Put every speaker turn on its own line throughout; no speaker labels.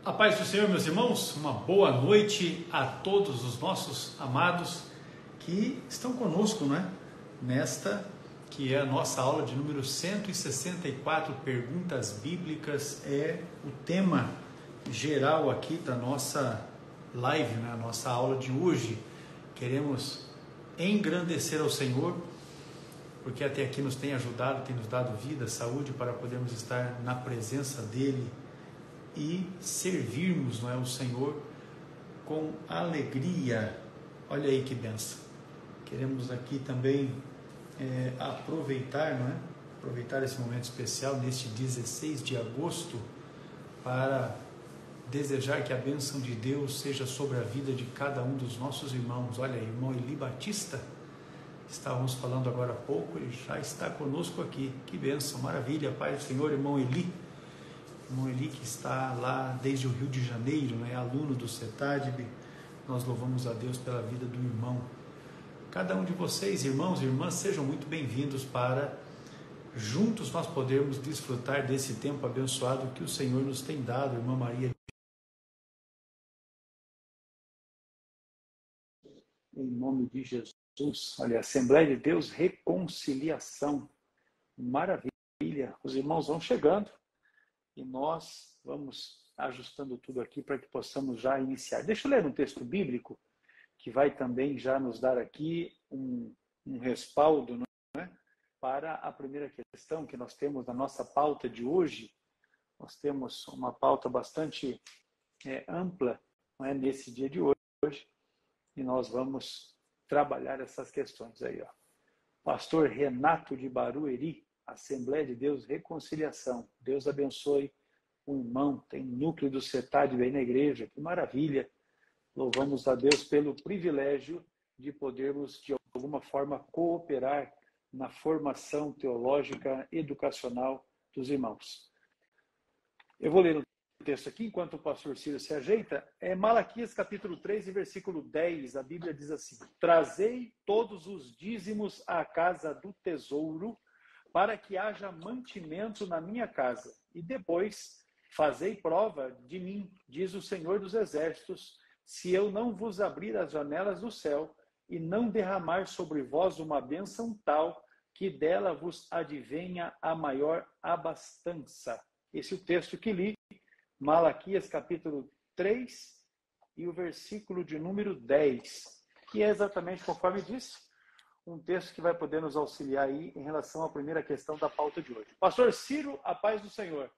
A paz do Senhor, meus irmãos, uma boa noite a todos os nossos amados que estão conosco, não é? Nesta que é a nossa aula de número 164, Perguntas Bíblicas, é o tema geral aqui da nossa live, né? A nossa aula de hoje. Queremos engrandecer ao Senhor, porque até aqui nos tem ajudado, tem nos dado vida, saúde, para podermos estar na presença dEle e servirmos, não é, o Senhor com alegria. Olha aí que benção. Queremos aqui também aproveitar, não é? Aproveitar esse momento especial neste 16 de agosto para desejar que a bênção de Deus seja sobre a vida de cada um dos nossos irmãos. Olha aí, irmão Eli Batista, estávamos falando agora há pouco, ele já está conosco aqui. Que bênção, maravilha, Pai do Senhor, irmão Eli que está lá desde o Rio de Janeiro, né, aluno do CETADB. Nós louvamos a Deus pela vida do irmão. Cada um de vocês, irmãos e irmãs, sejam muito bem-vindos para juntos nós podermos desfrutar desse tempo abençoado que o Senhor nos tem dado. Irmã Maria, em nome de Jesus. Olha, Assembleia de Deus, reconciliação, maravilha. Os irmãos vão chegando e nós vamos ajustando tudo aqui para que possamos já iniciar. Deixa eu ler um texto bíblico que vai também já nos dar aqui um respaldo, não é? Para a primeira questão que nós temos na nossa pauta de hoje. Nós temos uma pauta bastante ampla, não é, nesse dia de hoje, e nós vamos trabalhar essas questões aí, ó. Pastor Renato de Barueri, Assembleia de Deus, Reconciliação. Deus abençoe o irmão, tem núcleo do CETADB aí na igreja, que maravilha. Louvamos a Deus pelo privilégio de podermos, de alguma forma, cooperar na formação teológica, educacional dos irmãos. Eu vou ler o texto aqui, enquanto o pastor Ciro se ajeita. É Malaquias capítulo 3, versículo 10, a Bíblia diz assim: Trazei todos os dízimos à casa do tesouro, para que haja mantimento na minha casa, e depois fazei prova de mim, diz o Senhor dos Exércitos, se eu não vos abrir as janelas do céu e não derramar sobre vós uma bênção tal que dela vos advenha a maior abastança. Esse é o texto que li, Malaquias capítulo 3 e o versículo de número 10, que é exatamente conforme disse, um texto que vai poder nos auxiliar aí em relação à primeira questão da pauta de hoje. Pastor Ciro, a paz do Senhor.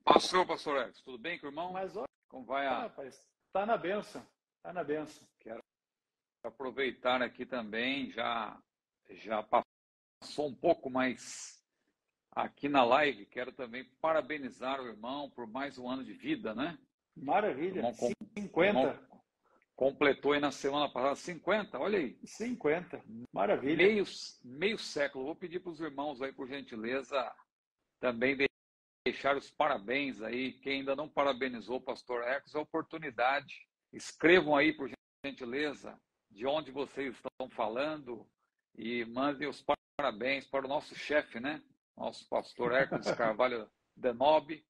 Pastor Edson, tudo bem com o irmão?
Mas olha,
como vai a...
rapaz, está na bênção, está na bênção.
Quero aproveitar aqui também, já passou um pouco, mas aqui na live quero também parabenizar o irmão por mais um ano de vida, né?
Maravilha,
irmão
50.
Completou aí na semana passada 50, olha aí.
50, maravilha.
Meio século. Vou pedir para os irmãos aí, por gentileza, também deixar os parabéns aí. Quem ainda não parabenizou o pastor Ecos, a oportunidade. Escrevam aí, por gentileza, de onde vocês estão falando e mandem os parabéns para o nosso chefe, né? Nosso pastor Ecos Carvalho Denob.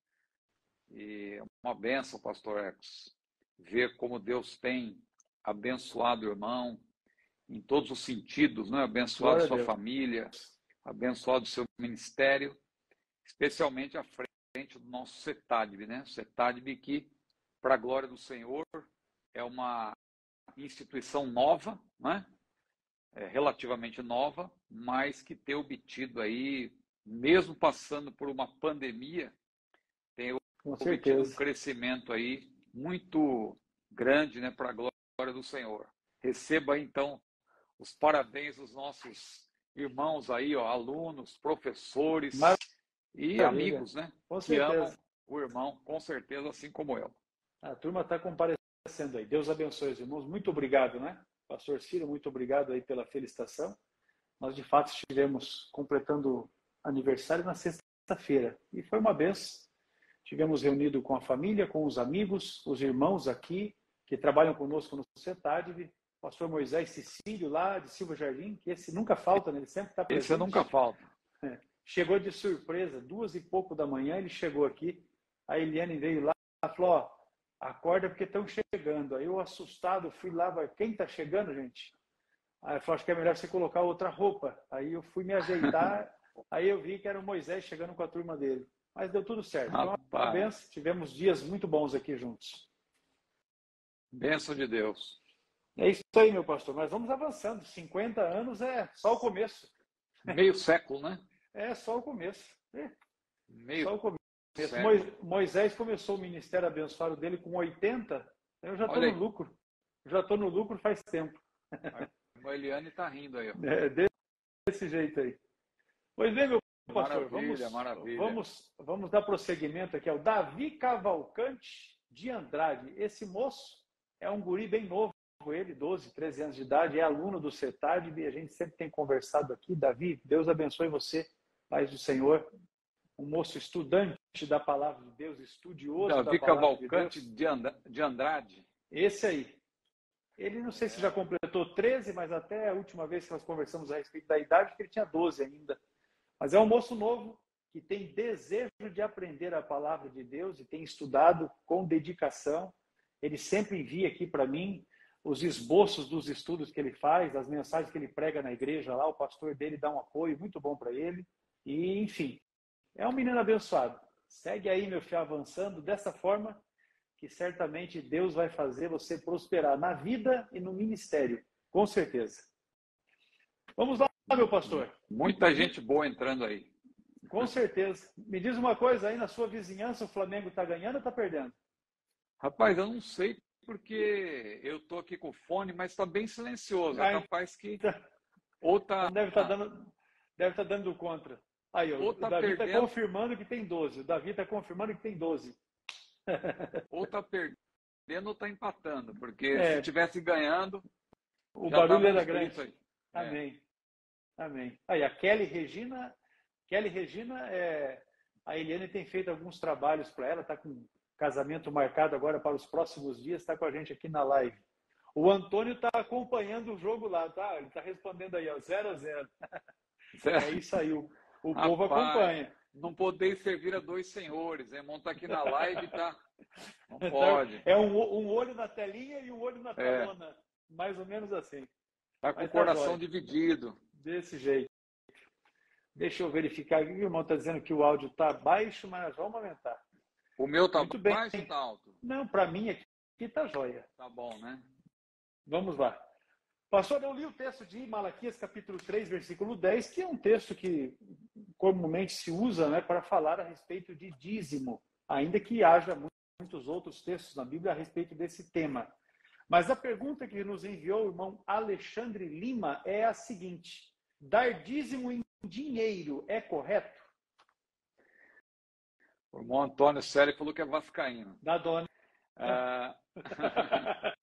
E uma bênção, pastor Ecos, ver como Deus tem abençoado o irmão em todos os sentidos, né? Abençoado sua família, abençoado o seu ministério, especialmente à frente do nosso CETADB, né? CETADB que, para a glória do Senhor, é uma instituição nova, né? Relativamente nova, mas que tem obtido aí, mesmo passando por uma pandemia, tem obtido um crescimento aí muito grande, né, para a glória do Senhor. Receba então os parabéns dos nossos irmãos aí, ó, alunos, professores e amigos, né, que amam o irmão, com certeza, assim como eu.
A turma está comparecendo aí. Deus abençoe os irmãos. Muito obrigado, né? Pastor Ciro, muito obrigado aí pela felicitação. Nós, de fato, estivemos completando aniversário na sexta-feira e foi uma benção. Tivemos reunido com a família, com os amigos, os irmãos aqui, que trabalham conosco no CETADB, pastor Moisés Cecílio, lá de Silva Jardim, que esse nunca falta, né? Ele sempre está presente.
Esse nunca falta.
Chegou de surpresa, 2h pouco da manhã, ele chegou aqui, a Eliane veio lá falou, ó, acorda porque estão chegando. Aí eu, assustado, fui lá, quem está chegando, gente? Aí eu falei, acho que é melhor você colocar outra roupa. Aí eu fui me ajeitar, aí eu vi que era o Moisés chegando com a turma dele. Mas deu tudo certo. Foi uma
Rapaz,
benção, tivemos dias muito bons aqui juntos.
bênção de Deus.
É isso aí, meu pastor. Mas vamos avançando. 50 anos é só o começo.
Meio século, né?
É só o começo.
Meio
Só o começo.
século.
Moisés começou o ministério abençoado dele com 80. Eu já estou
Olha
no
aí,
lucro. Já estou no lucro faz tempo.
a Eliane está rindo aí, ó.
É, desse jeito aí. Pois bem, meu pastor,
Maravilha, maravilha.
vamos dar prosseguimento aqui ao Davi Cavalcante de Andrade. Esse moço é um guri bem novo, ele, 12, 13 anos de idade, é aluno do CETAD e a gente sempre tem conversado aqui. Davi, Deus abençoe você, paz do Senhor. Um moço estudante da palavra de Deus, estudioso da
Davi
palavra de
Cavalcante
Deus.
de Andrade.
Esse aí. Ele não sei se já completou 13, mas até a última vez que nós conversamos a respeito da idade, que ele tinha 12 ainda. Mas é um moço novo que tem desejo de aprender a palavra de Deus e tem estudado com dedicação. Ele sempre envia aqui para mim os esboços dos estudos que ele faz, as mensagens que ele prega na igreja lá. O pastor dele dá um apoio muito bom para ele. E, enfim, é um menino abençoado. Segue aí, meu filho, avançando dessa forma que certamente Deus vai fazer você prosperar na vida e no ministério, com certeza. Vamos lá, meu pastor.
Muita gente boa entrando aí.
Com certeza. Me diz uma coisa, aí na sua vizinhança o Flamengo está ganhando ou está perdendo?
Rapaz, eu não sei porque eu tô aqui com o fone, mas está bem silencioso. É capaz que ou tá
deve estar dando do contra. Aí,
ou
o
tá
Davi está
perdendo,
confirmando que tem 12. O Davi está confirmando que tem 12.
ou tá perdendo ou tá empatando, porque se tivesse ganhando,
o
já
barulho
tava
era
escrito
grande.
aí.
Amém. Amém. Aí, a Kelly Regina, a Eliane tem feito alguns trabalhos para ela, está com casamento marcado agora para os próximos dias, está com a gente aqui na live. O Antônio está acompanhando o jogo lá, tá? Ele está respondendo aí, ó, 0-0. É isso aí, o povo acompanha.
Não poder servir a dois senhores, hein? Irmão, tá aqui na live, tá? Não pode.
É um olho na telinha e um olho na telona. Mais ou menos assim.
Tá com o coração dividido.
Desse jeito. Deixa eu verificar aqui. O irmão está dizendo que o áudio está baixo, mas vamos aumentar.
O meu tá baixo ou está alto?
Não, para mim aqui está jóia.
Tá bom, né?
Vamos lá. Pastor, eu li o texto de Malaquias, capítulo 3, versículo 10, que é um texto que comumente se usa, né, para falar a respeito de dízimo, ainda que haja muitos outros textos na Bíblia a respeito desse tema. Mas a pergunta que nos enviou o irmão Alexandre Lima é a seguinte: dar dízimo em dinheiro é correto?
O irmão Antônio Célio falou que é vascaíno.
Da dona.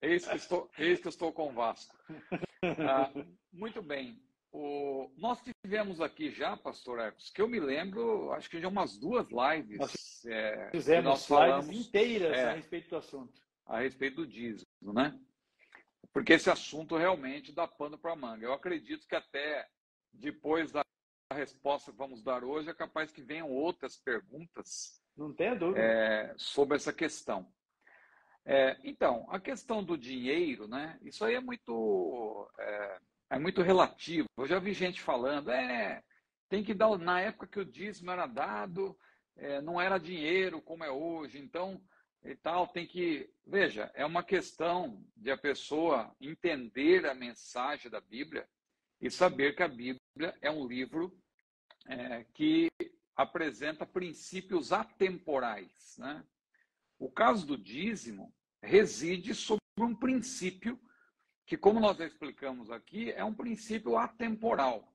Eis que estou com o Vasco. Muito bem. Nós tivemos aqui já, pastor Ecos, que eu me lembro, acho que já umas 2 lives.
Nós fizemos lives inteiras a respeito do assunto.
A respeito do dízimo, né? Porque esse assunto realmente dá pano para manga. Eu acredito que até depois da resposta que vamos dar hoje, é capaz que venham outras perguntas.
Não tenha dúvida.
Sobre essa questão. Então, a questão do dinheiro, né? Isso aí é muito relativo. Eu já vi gente falando, tem que dar, na época que o dízimo era dado, não era dinheiro como é hoje, então e tal, tem que... Veja, é uma questão de a pessoa entender a mensagem da Bíblia e saber que a Bíblia é um livro que apresenta princípios atemporais, né? O caso do dízimo reside sobre um princípio que, como nós já explicamos aqui, é um princípio atemporal.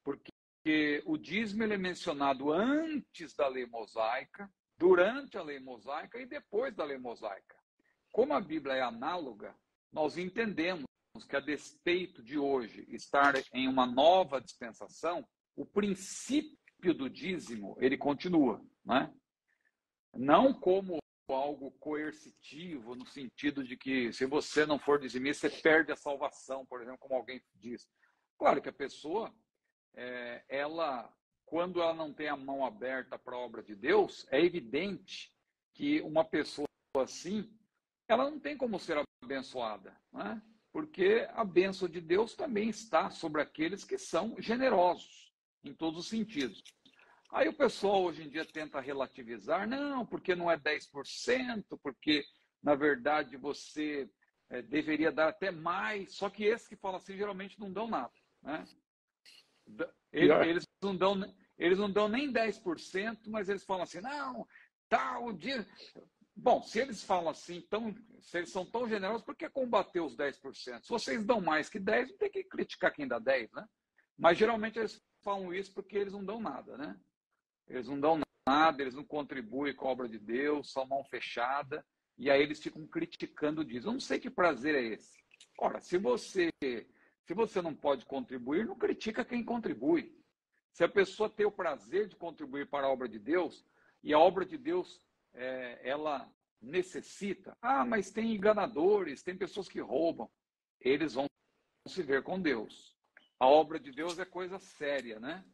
Porque o dízimo ele é mencionado antes da lei mosaica, durante a lei mosaica e depois da lei mosaica. Como a Bíblia é análoga, nós entendemos que, a despeito de hoje estar em uma nova dispensação, o princípio do dízimo ele continua, né? Não como algo coercitivo, no sentido de que se você não for dizimista, você perde a salvação, por exemplo, como alguém diz. Claro que a pessoa, quando ela não tem a mão aberta para a obra de Deus, é evidente que uma pessoa assim, ela não tem como ser abençoada, né? Porque a bênção de Deus também está sobre aqueles que são generosos, em todos os sentidos. Aí o pessoal hoje em dia tenta relativizar, não, porque não é 10%, porque na verdade você deveria dar até mais, só que esses que falam assim geralmente não dão nada, né? Eles não dão nem 10%, mas eles falam assim, não, tal dia. Bom, se eles falam assim, se eles são tão generosos, por que combater os 10%? Se vocês dão mais que 10%, não tem que criticar quem dá 10%, né? Mas geralmente eles falam isso porque eles não dão nada, né? Eles não dão nada, eles não contribuem com a obra de Deus, são mão fechada, e aí eles ficam criticando disso. Eu não sei que prazer é esse. Ora, se você não pode contribuir, não critica quem contribui. Se a pessoa tem o prazer de contribuir para a obra de Deus, e a obra de Deus, ela necessita, mas tem enganadores, tem pessoas que roubam, eles vão se ver com Deus. A obra de Deus é coisa séria, né?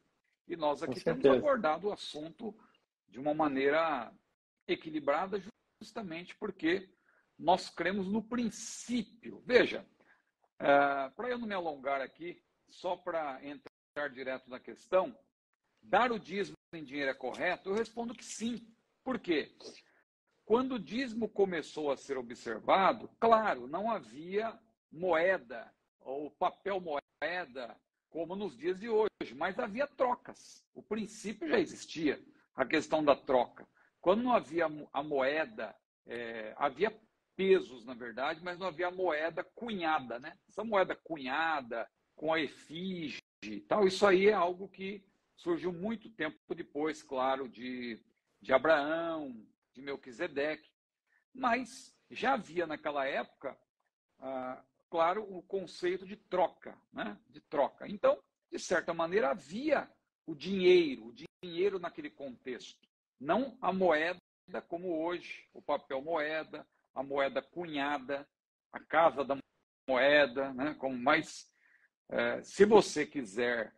E nós aqui temos abordado o assunto de uma maneira equilibrada, justamente porque nós cremos no princípio. Veja, para eu não me alongar aqui, só para entrar direto na questão, dar o dízimo em dinheiro é correto? Eu respondo que sim. Por quê? Quando o dízimo começou a ser observado, claro, não havia moeda ou papel moeda como nos dias de hoje, mas havia trocas. O princípio já existia, a questão da troca. Quando não havia a moeda, havia pesos, na verdade, mas não havia a moeda cunhada, né? Essa moeda cunhada, com a efígie e tal, isso aí é algo que surgiu muito tempo depois, claro, de Abraão, de Melquisedeque. Mas já havia naquela época, claro, o conceito de troca, né? De troca. Então, de certa maneira, havia o dinheiro naquele contexto. Não a moeda como hoje, o papel moeda, a moeda cunhada, a casa da moeda, né? Como mais, se você quiser,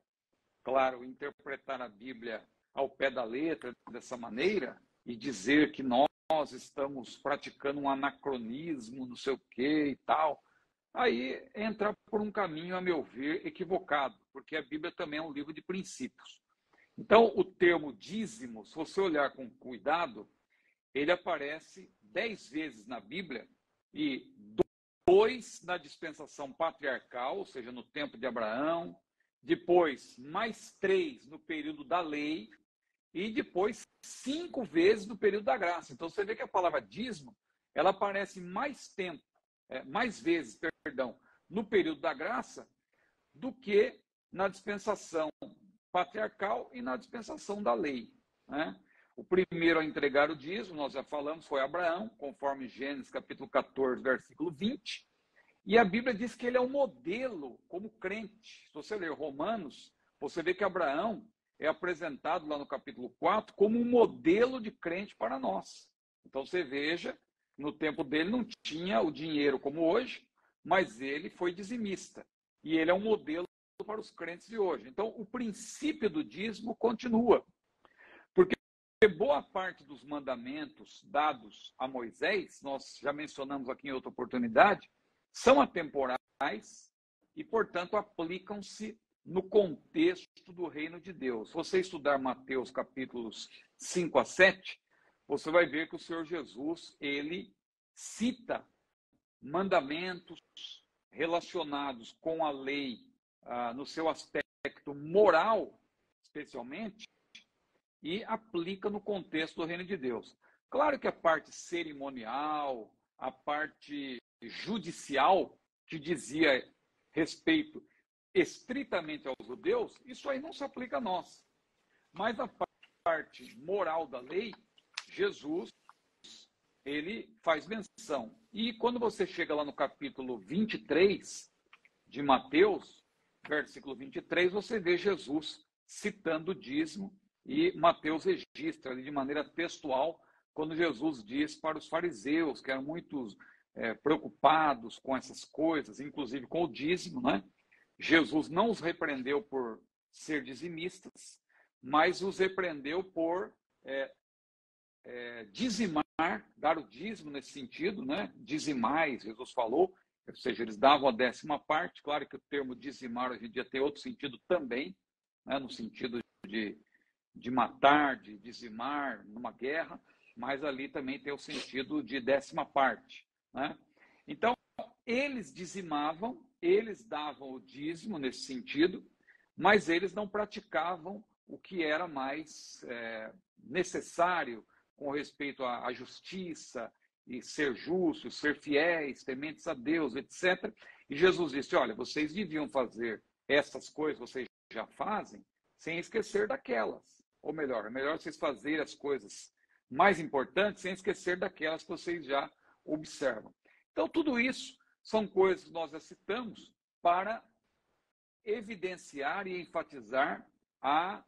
claro, interpretar a Bíblia ao pé da letra dessa maneira e dizer que nós estamos praticando um anacronismo, não sei o quê e tal, aí entra por um caminho, a meu ver, equivocado, porque a Bíblia também é um livro de princípios. Então, o termo dízimo, se você olhar com cuidado, ele aparece 10 vezes na Bíblia e 2 na dispensação patriarcal, ou seja, no tempo de Abraão, depois mais 3 no período da lei e depois 5 vezes no período da graça. Então, você vê que a palavra dízimo, ela aparece mais vezes, no período da graça do que na dispensação patriarcal e na dispensação da lei, né? O primeiro a entregar o dízimo, nós já falamos, foi Abraão, conforme Gênesis capítulo 14, versículo 20. E a Bíblia diz que ele é um modelo como crente. Se você ler Romanos, você vê que Abraão é apresentado lá no capítulo 4 como um modelo de crente para nós. Então você veja, no tempo dele não tinha o dinheiro como hoje, mas ele foi dizimista. E ele é um modelo para os crentes de hoje. Então o princípio do dízimo continua. Porque boa parte dos mandamentos dados a Moisés, nós já mencionamos aqui em outra oportunidade, são atemporais e, portanto, aplicam-se no contexto do reino de Deus. Se você estudar Mateus capítulos 5 a 7, você vai ver que o Senhor Jesus, ele cita mandamentos relacionados com a lei, no seu aspecto moral, especialmente, e aplica no contexto do reino de Deus. Claro que a parte cerimonial, a parte judicial, que dizia respeito estritamente aos judeus, isso aí não se aplica a nós. Mas a parte moral da lei, Jesus, ele faz menção. E quando você chega lá no capítulo 23 de Mateus, versículo 23, você vê Jesus citando o dízimo, e Mateus registra ali de maneira textual quando Jesus diz para os fariseus, que eram muito preocupados com essas coisas, inclusive com o dízimo, né? Jesus não os repreendeu por ser dizimistas, mas os repreendeu por dizimar dar o dízimo nesse sentido, né? Dizimais, Jesus falou, ou seja, eles davam a 10ª parte. Claro que o termo dizimar hoje em dia tem outro sentido também, né? No sentido de matar, de dizimar numa guerra, mas ali também tem o sentido de 10ª parte, né? Então, eles dizimavam, eles davam o dízimo nesse sentido, mas eles não praticavam o que era mais necessário com respeito à justiça e ser justos, ser fiéis, tementes a Deus, etc. E Jesus disse, olha, vocês deviam fazer essas coisas, vocês já fazem, sem esquecer daquelas. Ou melhor, é melhor vocês fazerem as coisas mais importantes sem esquecer daquelas que vocês já observam. Então, tudo isso são coisas que nós já citamos para evidenciar e enfatizar a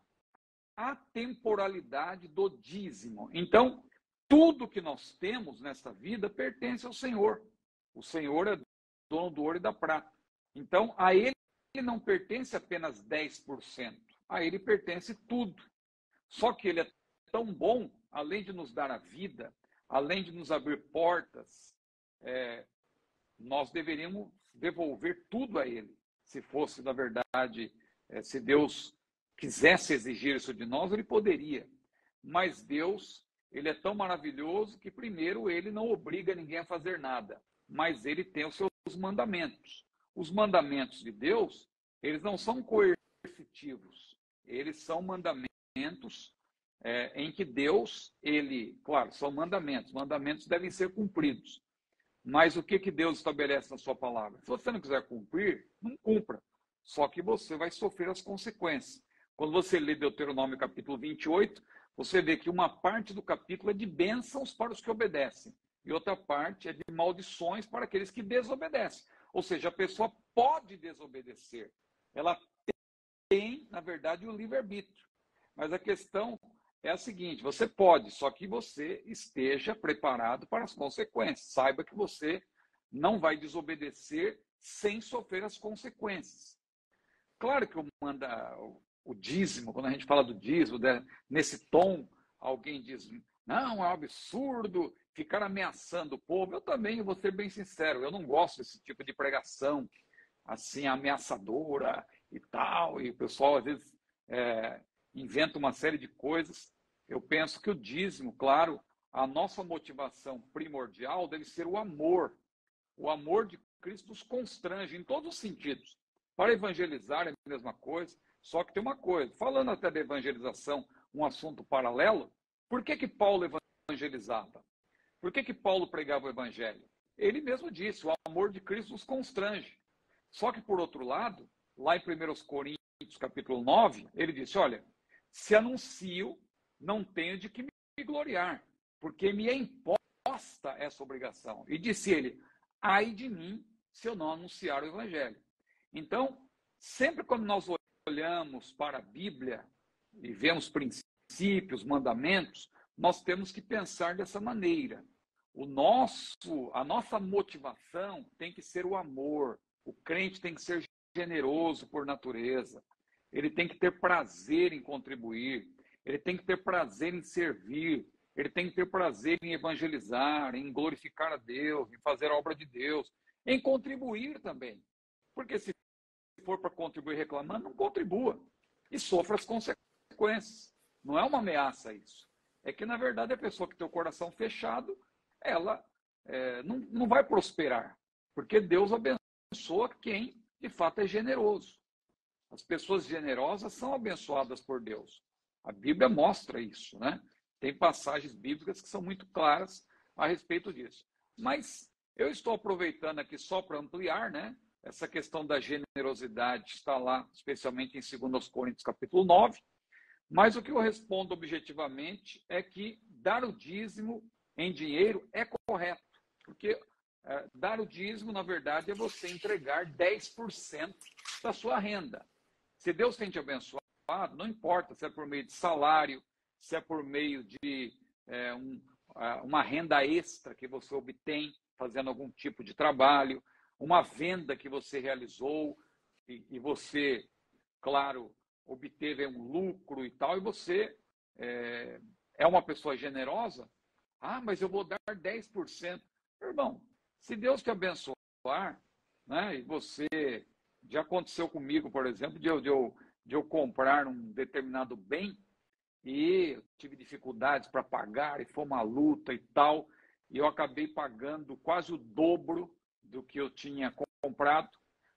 atemporalidade do dízimo. Então, tudo que nós temos nesta vida pertence ao Senhor. O Senhor é dono do ouro e da prata. Então, a Ele não pertence apenas 10%. A Ele pertence tudo. Só que Ele é tão bom, além de nos dar a vida, além de nos abrir portas, nós deveríamos devolver tudo a Ele. Se fosse, na verdade, se Deus quisesse exigir isso de nós, Ele poderia. Mas Deus, Ele é tão maravilhoso que, primeiro, Ele não obriga ninguém a fazer nada, mas Ele tem os seus mandamentos. Os mandamentos de Deus, eles não são coercitivos, eles são mandamentos em que Deus, claro, são mandamentos devem ser cumpridos. Mas o que Deus estabelece na sua palavra? Se você não quiser cumprir, não cumpra. Só que você vai sofrer as consequências. Quando você lê Deuteronômio capítulo 28, você vê que uma parte do capítulo é de bênçãos para os que obedecem. E outra parte é de maldições para aqueles que desobedecem. Ou seja, a pessoa pode desobedecer. Ela tem, na verdade, o livre-arbítrio. Mas a questão é a seguinte, você pode, só que você esteja preparado para as consequências. Saiba que você não vai desobedecer sem sofrer as consequências. Claro que o dízimo, quando a gente fala do dízimo, nesse tom, alguém diz, não, é um absurdo ficar ameaçando o povo. Eu também vou ser bem sincero, eu não gosto desse tipo de pregação, assim, ameaçadora e tal, e o pessoal às vezes inventa uma série de coisas. Eu penso que o dízimo, claro, a nossa motivação primordial deve ser o amor. O amor de Cristo nos constrange em todos os sentidos. Para evangelizar é a mesma coisa, só que tem uma coisa. Falando até da evangelização, um assunto paralelo, por que Paulo evangelizava? Por que Paulo pregava o evangelho? Ele mesmo disse, o amor de Cristo nos constrange. Só que, por outro lado, lá em 1 Coríntios, capítulo 9, ele disse, olha, se anuncio, não tenho de que me gloriar, porque me é imposta essa obrigação. E disse ele, ai de mim, se eu não anunciar o evangelho. Então, sempre quando nós olhamos para a Bíblia e vemos princípios, mandamentos, nós temos que pensar dessa maneira. A nossa motivação tem que ser o amor. O crente tem que ser generoso por natureza. Ele tem que ter prazer em contribuir. Ele tem que ter prazer em servir. Ele tem que ter prazer em evangelizar, em glorificar a Deus, em fazer a obra de Deus, em contribuir também. Porque se for para contribuir reclamando, não contribua. E sofra as consequências. Não é uma ameaça isso. É que, na verdade, a pessoa que tem o coração fechado, ela não vai prosperar. Porque Deus abençoa quem, de fato, é generoso. As pessoas generosas são abençoadas por Deus. A Bíblia mostra isso, né? Tem passagens bíblicas que são muito claras a respeito disso. Mas eu estou aproveitando aqui só para ampliar, né? Essa questão da generosidade está lá, especialmente em 2 Coríntios, capítulo 9. Mas o que eu respondo objetivamente é que dar o dízimo em dinheiro é correto. Porque dar o dízimo, na verdade, é você entregar 10% da sua renda. Se Deus tem te abençoado, não importa se é por meio de salário, se é por meio de uma renda extra que você obtém fazendo algum tipo de trabalho, uma venda que você realizou e você, claro, obteve um lucro e tal, e você é uma pessoa generosa, Ah, mas eu vou dar 10%. Irmão, se Deus te abençoar, né, e você, já aconteceu comigo, por exemplo, de eu comprar um determinado bem e eu tive dificuldades para pagar e foi uma luta e tal, e eu acabei pagando quase o dobro do que eu tinha comprado.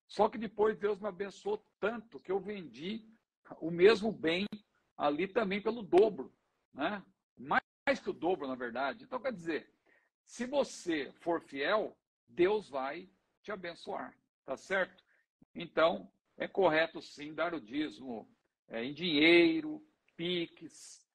Só que depois Deus me abençoou tanto que eu vendi o mesmo bem ali também pelo dobro, né? Mais que o dobro, na verdade. Então, quer dizer, se você for fiel, Deus vai te abençoar, tá certo? Então, é correto sim dar o dízimo em dinheiro, Pix,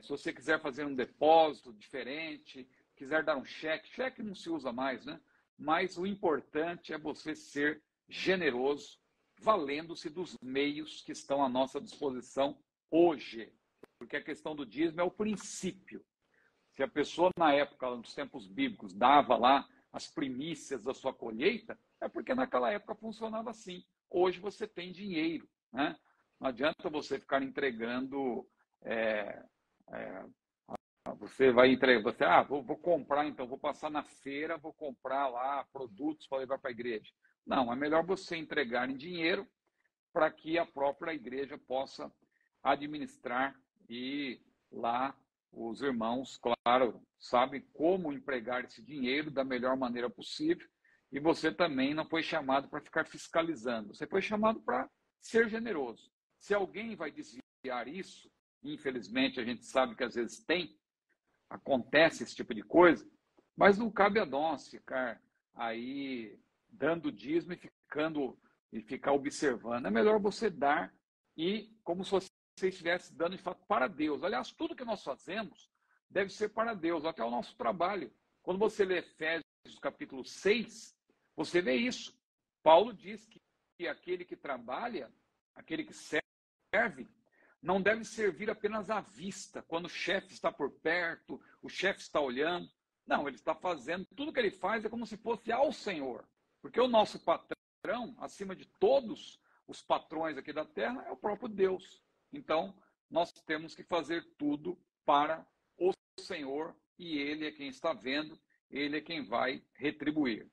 se você quiser fazer um depósito diferente, quiser dar um cheque não se usa mais, né? Mas o importante é você ser generoso, valendo-se dos meios que estão à nossa disposição hoje. Porque a questão do dízimo é o princípio. Se a pessoa, na época, nos tempos bíblicos, dava lá as primícias da sua colheita, é porque naquela época funcionava assim. Hoje você tem dinheiro, né? Não adianta você ficar entregando. Você vai entregar, vou comprar, então, vou passar na feira, vou comprar lá produtos para levar para a igreja. Não, é melhor você entregar em dinheiro para que a própria igreja possa administrar e lá os irmãos, claro, sabem como empregar esse dinheiro da melhor maneira possível e você também não foi chamado para ficar fiscalizando, você foi chamado para ser generoso. Se alguém vai desviar isso, infelizmente a gente sabe que às vezes acontece esse tipo de coisa, mas não cabe a nós ficar aí dando dízimo e ficar observando. É melhor você dar e como se você estivesse dando de fato para Deus. Aliás, tudo que nós fazemos deve ser para Deus, até o nosso trabalho. Quando você lê Efésios capítulo 6, você vê isso. Paulo diz que aquele que trabalha, aquele que serve, não deve servir apenas à vista, quando o chefe está por perto, o chefe está olhando. Não, ele está fazendo, tudo que ele faz é como se fosse ao Senhor. Porque o nosso patrão, acima de todos os patrões aqui da terra, é o próprio Deus. Então, nós temos que fazer tudo para o Senhor e Ele é quem está vendo, Ele é quem vai retribuir.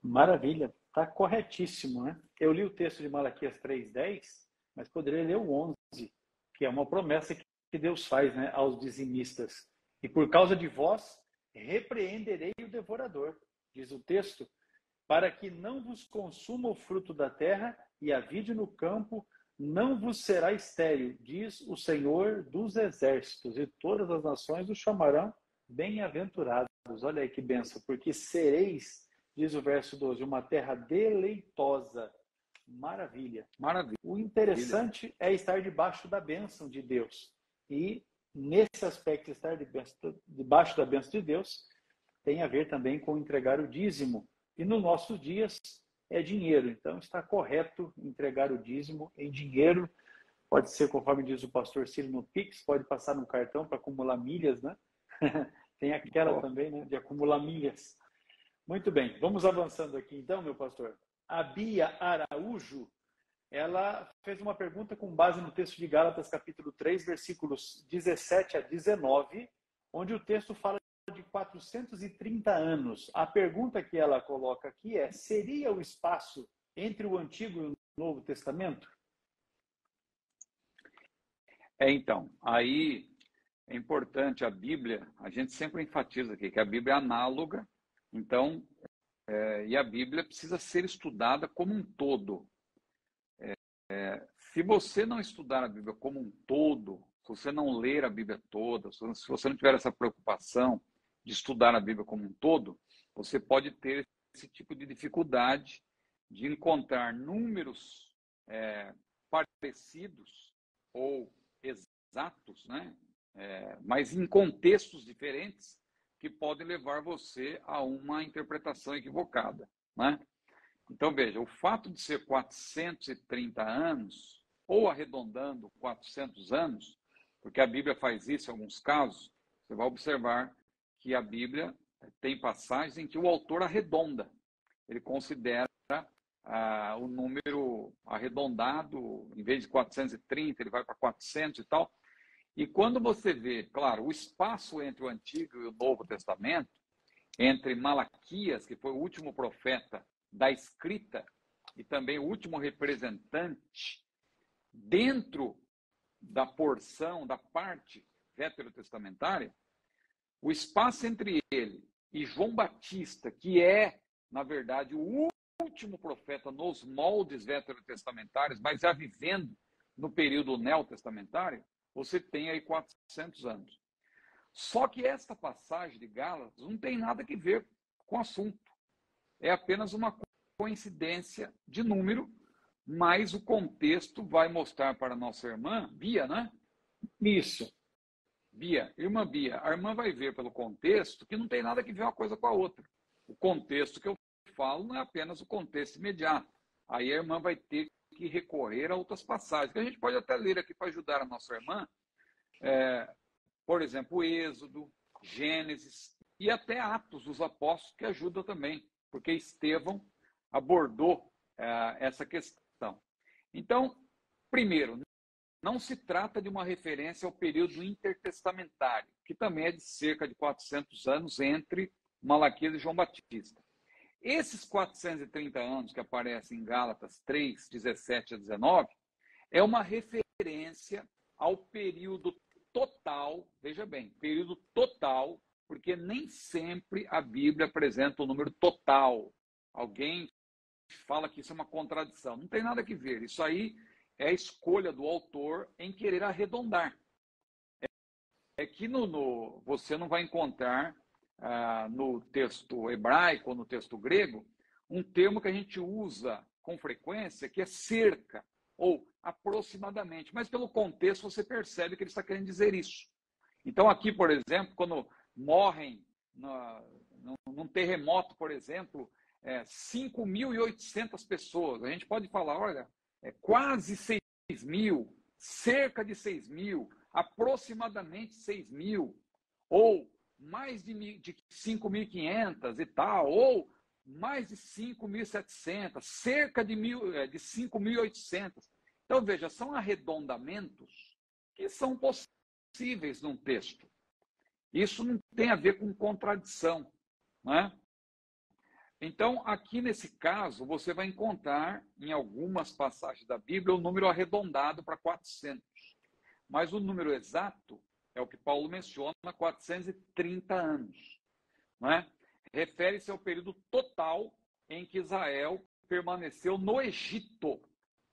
Maravilha, está corretíssimo, né? Eu li o texto de Malaquias 3:10, mas poderia ler o 11, que é uma promessa que Deus faz, né, aos dizimistas. E por causa de vós, repreenderei o devorador, diz o texto, para que não vos consuma o fruto da terra e a vide no campo não vos será estéril, diz o Senhor dos exércitos, e todas as nações o chamarão bem-aventurados. Olha aí que benção, porque sereis, diz o verso 12, uma terra deleitosa. Maravilha.
Maravilha.
O interessante é estar debaixo da bênção de Deus. E nesse aspecto, estar debaixo da bênção de Deus tem a ver também com entregar o dízimo. E nos nossos dias é dinheiro. Então está correto entregar o dízimo em dinheiro. Pode ser, conforme diz o pastor Ciro, no Pix, pode passar no cartão para acumular milhas, né? Tem aquela também, né, de acumular milhas. Muito bem, vamos avançando aqui então, meu pastor. A Bia Araújo, ela fez uma pergunta com base no texto de Gálatas, capítulo 3, versículos 17 a 19, onde o texto fala de 430 anos. A pergunta que ela coloca aqui é: seria o espaço entre o Antigo e o Novo Testamento?
Então, aí é importante a Bíblia, a gente sempre enfatiza aqui que a Bíblia é análoga, então, e a Bíblia precisa ser estudada como um todo. Se você não estudar a Bíblia como um todo, se você não ler a Bíblia toda, se você não tiver essa preocupação de estudar a Bíblia como um todo, você pode ter esse tipo de dificuldade de encontrar números parecidos ou exatos, né? Mas em contextos diferentes que podem levar você a uma interpretação equivocada, né? Então, veja, o fato de ser 430 anos, ou arredondando 400 anos, porque a Bíblia faz isso em alguns casos, você vai observar que a Bíblia tem passagens em que o autor arredonda. Ele considera o número arredondado, em vez de 430, ele vai para 400 e tal. E quando você vê, claro, o espaço entre o Antigo e o Novo Testamento, entre Malaquias, que foi o último profeta da escrita, e também o último representante dentro da porção, da parte veterotestamentária, o espaço entre ele e João Batista, que é, na verdade, o último profeta nos moldes veterotestamentários, mas já vivendo no período neotestamentário, você tem aí 400 anos. Só que esta passagem de Gálatas não tem nada a ver com o assunto. É apenas uma coincidência de número, mas o contexto vai mostrar para a nossa irmã, Bia, né?
Isso.
Bia, irmã Bia, a irmã vai ver pelo contexto que não tem nada a ver uma coisa com a outra. O contexto que eu falo não é apenas o contexto imediato. Aí a irmã vai ter que recorrer a outras passagens, que a gente pode até ler aqui para ajudar a nossa irmã. Por exemplo, Êxodo, Gênesis e até Atos dos Apóstolos, que ajuda também, porque Estevão abordou essa questão. Então, primeiro, não se trata de uma referência ao período intertestamentário, que também é de cerca de 400 anos entre Malaquias e João Batista. Esses 430 anos que aparecem em Gálatas 3, 17 a 19, é uma referência ao período total, veja bem, período total, porque nem sempre a Bíblia apresenta o número total. Alguém fala que isso é uma contradição. Não tem nada a ver. Isso aí é a escolha do autor em querer arredondar. É que você não vai encontrar no texto hebraico ou no texto grego um termo que a gente usa com frequência, que é cerca, ou aproximadamente. Mas pelo contexto você percebe que ele está querendo dizer isso. Então aqui, por exemplo, quando morrem num terremoto, por exemplo, 5.800 pessoas, a gente pode falar, olha, quase 6 mil, cerca de 6 mil, aproximadamente 6 mil, ou mais de 5.500 e tal, ou mais de 5.700, cerca de 5.800. Então, veja, são arredondamentos que são possíveis num texto. Isso não tem a ver com contradição, né? Então, aqui nesse caso, você vai encontrar em algumas passagens da Bíblia o número arredondado para 400. Mas o número exato é o que Paulo menciona, 430 anos. Não é? Refere-se ao período total em que Israel permaneceu no Egito.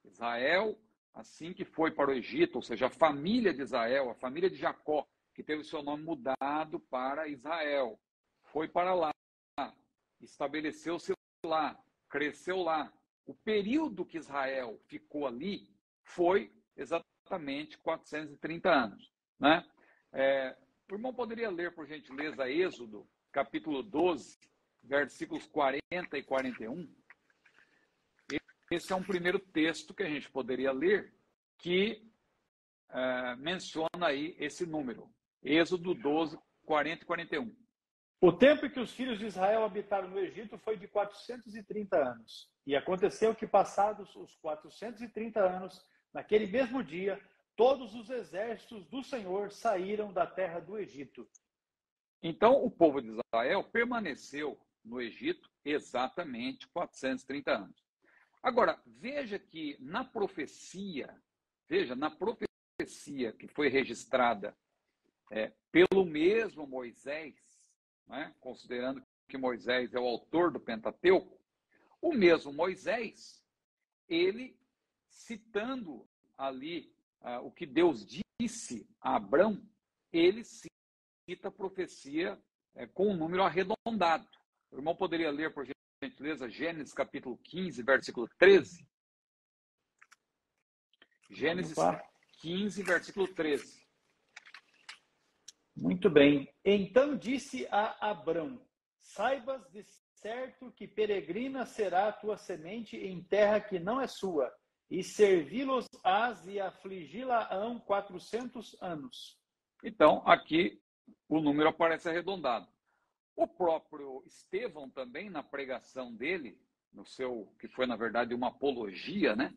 Israel, assim que foi para o Egito, ou seja, a família de Israel, a família de Jacó, que teve o seu nome mudado para Israel, foi para lá, estabeleceu-se lá, cresceu lá. O período que Israel ficou ali foi exatamente 430 anos. Né? O irmão poderia ler, por gentileza, Êxodo, capítulo 12, versículos 40 e 41? Esse é um primeiro texto que a gente poderia ler que menciona aí esse número. Êxodo 12, 40 e 41.
O tempo em que os filhos de Israel habitaram no Egito foi de 430 anos. E aconteceu que, passados os 430 anos, naquele mesmo dia, todos os exércitos do Senhor saíram da terra do Egito.
Então, o povo de Israel permaneceu no Egito exatamente 430 anos. Agora, veja que na profecia que foi registrada pelo mesmo Moisés, né, considerando que Moisés é o autor do Pentateuco, o mesmo Moisés, ele citando ali o que Deus disse a Abrão, ele cita a profecia com um número arredondado. O irmão poderia ler, por gentileza, Gênesis capítulo 15, versículo 13? Gênesis 15, versículo 13.
Muito bem. Então disse a Abrão: saibas de certo que peregrina será a tua semente em terra que não é sua, e servi-los-ás e afligi-la-ão 400 anos.
Então, aqui o número aparece arredondado. O próprio Estevão também, na pregação dele, no seu, que foi na verdade uma apologia, né?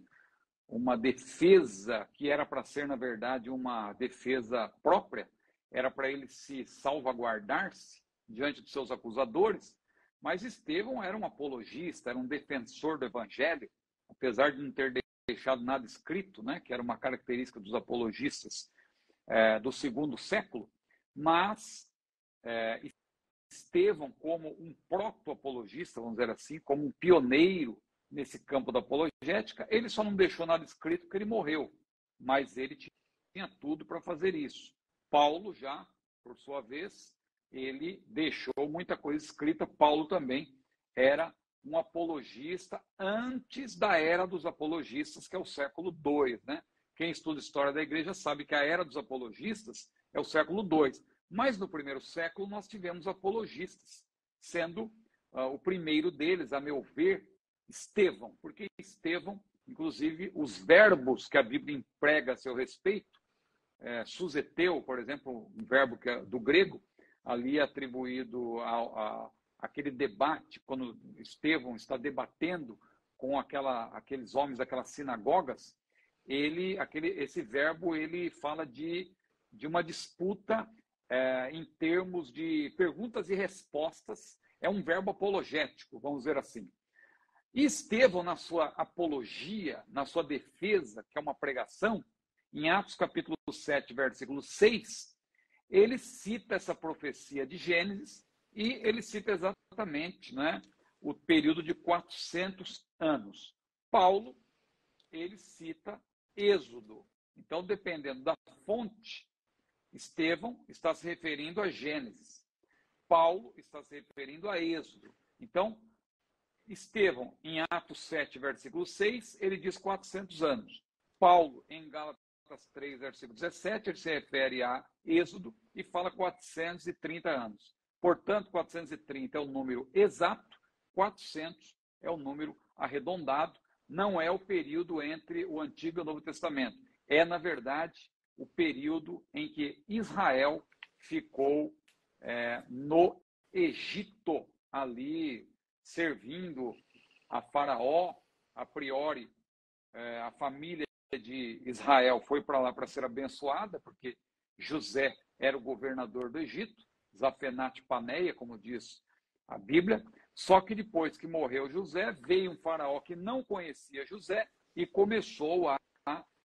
uma defesa que era para ser, na verdade, uma defesa própria, era para ele se salvaguardar-se diante dos seus acusadores, mas Estevão era um apologista, era um defensor do evangelho, apesar de não ter deixado nada escrito, né, que era uma característica dos apologistas do segundo século, mas Estevão, como um proto-apologista, vamos dizer assim, como um pioneiro nesse campo da apologética, ele só não deixou nada escrito porque ele morreu, mas ele tinha tudo para fazer isso. Paulo já, por sua vez, ele deixou muita coisa escrita. Paulo também era um apologista antes da era dos apologistas, que é o século II, né? Quem estuda história da igreja sabe que a era dos apologistas é o século II. Mas no primeiro século nós tivemos apologistas, sendo o primeiro deles, a meu ver, Estevão. Porque Estevão, inclusive, os verbos que a Bíblia emprega a seu respeito, suseteu, por exemplo, um verbo que é do grego, ali atribuído àquele debate, quando Estevão está debatendo com aqueles homens daquelas sinagogas, esse verbo ele fala de uma disputa em termos de perguntas e respostas, é um verbo apologético, vamos dizer assim. E Estevão, na sua apologia, na sua defesa, que é uma pregação, em Atos capítulo 7, versículo 6, ele cita essa profecia de Gênesis e ele cita exatamente, né, o período de 400 anos. Paulo, ele cita Êxodo. Então, dependendo da fonte, Estevão está se referindo a Gênesis. Paulo está se referindo a Êxodo. Então, Estevão, em Atos 7, versículo 6, ele diz 400 anos. Paulo, em Gálatas 3, versículo 17, ele se refere a Êxodo e fala 430 anos. Portanto, 430 é o número exato, 400 é o número arredondado, não é o período entre o Antigo e o Novo Testamento. É, na verdade, o período em que Israel ficou no Egito, ali servindo a Faraó. A priori, a família de Israel foi para lá para ser abençoada, porque José era o governador do Egito, Zafenate-Paneia, como diz a Bíblia. Só que depois que morreu José, veio um faraó que não conhecia José e começou a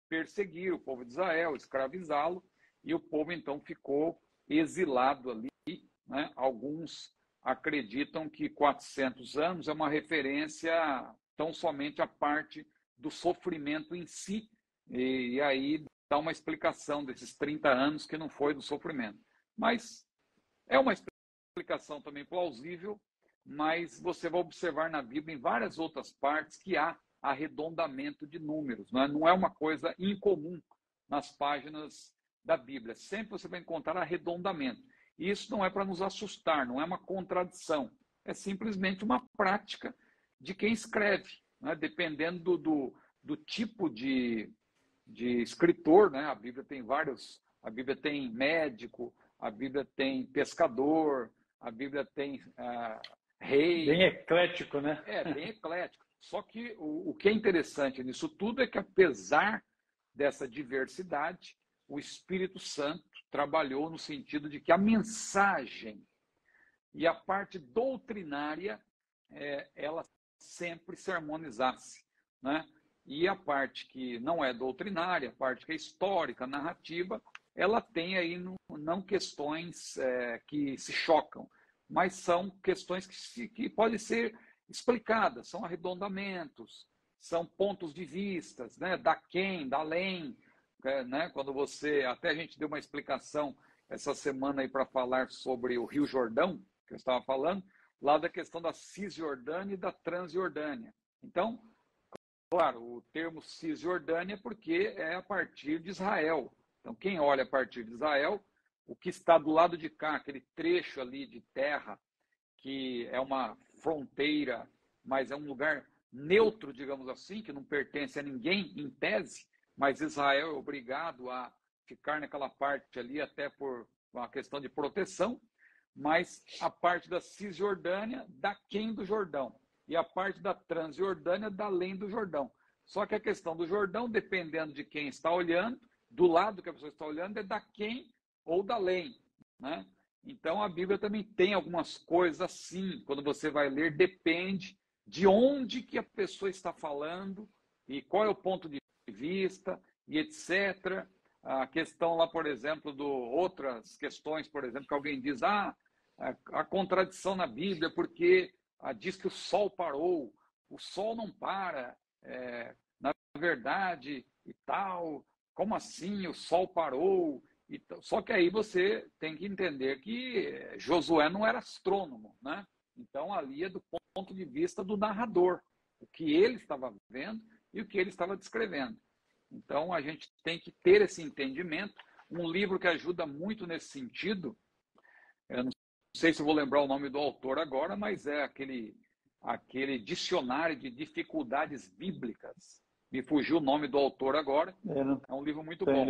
perseguir o povo de Israel, escravizá-lo, e o povo então ficou exilado ali, né? Alguns acreditam que 400 anos é uma referência tão somente à parte do sofrimento em si, e aí dá uma explicação desses 30 anos que não foi do sofrimento. Mas é uma explicação também plausível, mas você vai observar na Bíblia, em várias outras partes, que há arredondamento de números. Não é uma coisa incomum nas páginas da Bíblia. Sempre você vai encontrar arredondamento. E isso não é para nos assustar, não é uma contradição. É simplesmente uma prática de quem escreve, né? Dependendo do tipo de escritor, né? A Bíblia tem vários, a Bíblia tem médico, a Bíblia tem pescador, a Bíblia tem rei.
Bem eclético, né?
Bem eclético. Só que o que é interessante nisso tudo é que, apesar dessa diversidade, o Espírito Santo trabalhou no sentido de que a mensagem e a parte doutrinária, ela sempre se harmonizasse, né? E a parte que não é doutrinária, a parte que é histórica, narrativa, ela tem aí não questões que se chocam, mas são questões que podem ser explicadas, são arredondamentos, são pontos de vista, né? Da quem, da além, né? Quando até a gente deu uma explicação essa semana aí para falar sobre o Rio Jordão, que eu estava falando, lá da questão da Cisjordânia e da Transjordânia. Então, claro, o termo Cisjordânia é porque é a partir de Israel. Então, quem olha a partir de Israel, o que está do lado de cá, aquele trecho ali de terra, que é uma fronteira, mas é um lugar neutro, digamos assim, que não pertence a ninguém, em tese, mas Israel é obrigado a ficar naquela parte ali até por uma questão de proteção, mas a parte da Cisjordânia, da quem do Jordão, e a parte da Transjordânia, da além do Jordão. Só que a questão do Jordão, dependendo de quem está olhando, do lado que a pessoa está olhando, é da quem ou da além, né? Então, a Bíblia também tem algumas coisas assim, quando você vai ler, depende de onde que a pessoa está falando e qual é o ponto de vista e etc. A questão lá, por exemplo, outras questões, por exemplo, que alguém diz, a contradição na Bíblia, porque diz que o sol parou, o sol não para, na verdade, e tal, como assim o sol parou? Só que aí você tem que entender que Josué não era astrônomo, né? Então ali é do ponto de vista do narrador, o que ele estava vendo e o que ele estava descrevendo. Então a gente tem que ter esse entendimento. Um livro que ajuda muito nesse sentido, eu não sei se vou lembrar o nome do autor agora, mas é aquele dicionário de dificuldades bíblicas. Me fugiu o nome do autor agora. É um livro muito bom.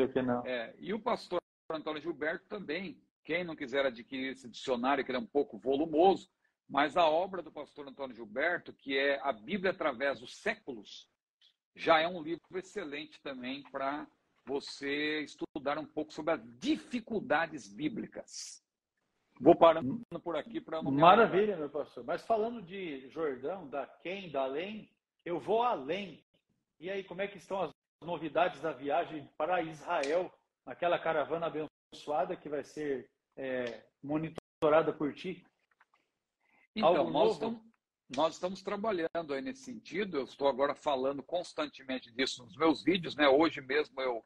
E o pastor Antônio Gilberto também, quem não quiser adquirir esse dicionário, que ele é um pouco volumoso, mas a obra do pastor Antônio Gilberto, que é A Bíblia através dos séculos, já é um livro excelente também para você estudar um pouco sobre as dificuldades bíblicas. Vou parando por aqui para não me alongar.
Maravilha, meu pastor. Mas falando de Jordão, da quem, da além, eu vou além. E aí, como é que estão as novidades da viagem para Israel? Aquela caravana abençoada que vai ser monitorada por ti?
Então, nós estamos trabalhando aí nesse sentido. Eu estou agora falando constantemente disso nos meus vídeos, né? Hoje mesmo eu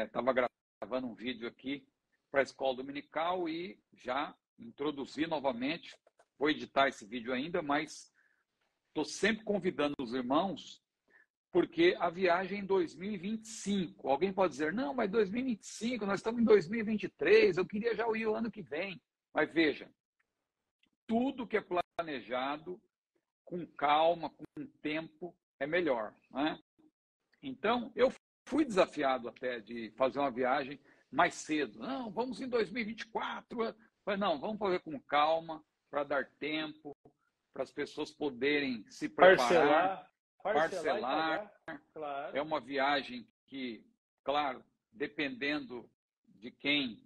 estava gravando um vídeo aqui para a Escola Dominical e já introduzi novamente. Vou editar esse vídeo ainda, mas estou sempre convidando os irmãos, porque a viagem em 2025, alguém pode dizer, não, mas 2025, nós estamos em 2023, eu queria já ir o ano que vem. Mas veja, tudo que é planejado, com calma, com tempo, é melhor, né? Então, eu fui desafiado até de fazer uma viagem mais cedo. Não, vamos em 2024. Mas não, vamos fazer com calma, para dar tempo, para as pessoas poderem se preparar. Parcelar.
Claro.
É uma viagem que, claro, dependendo de quem...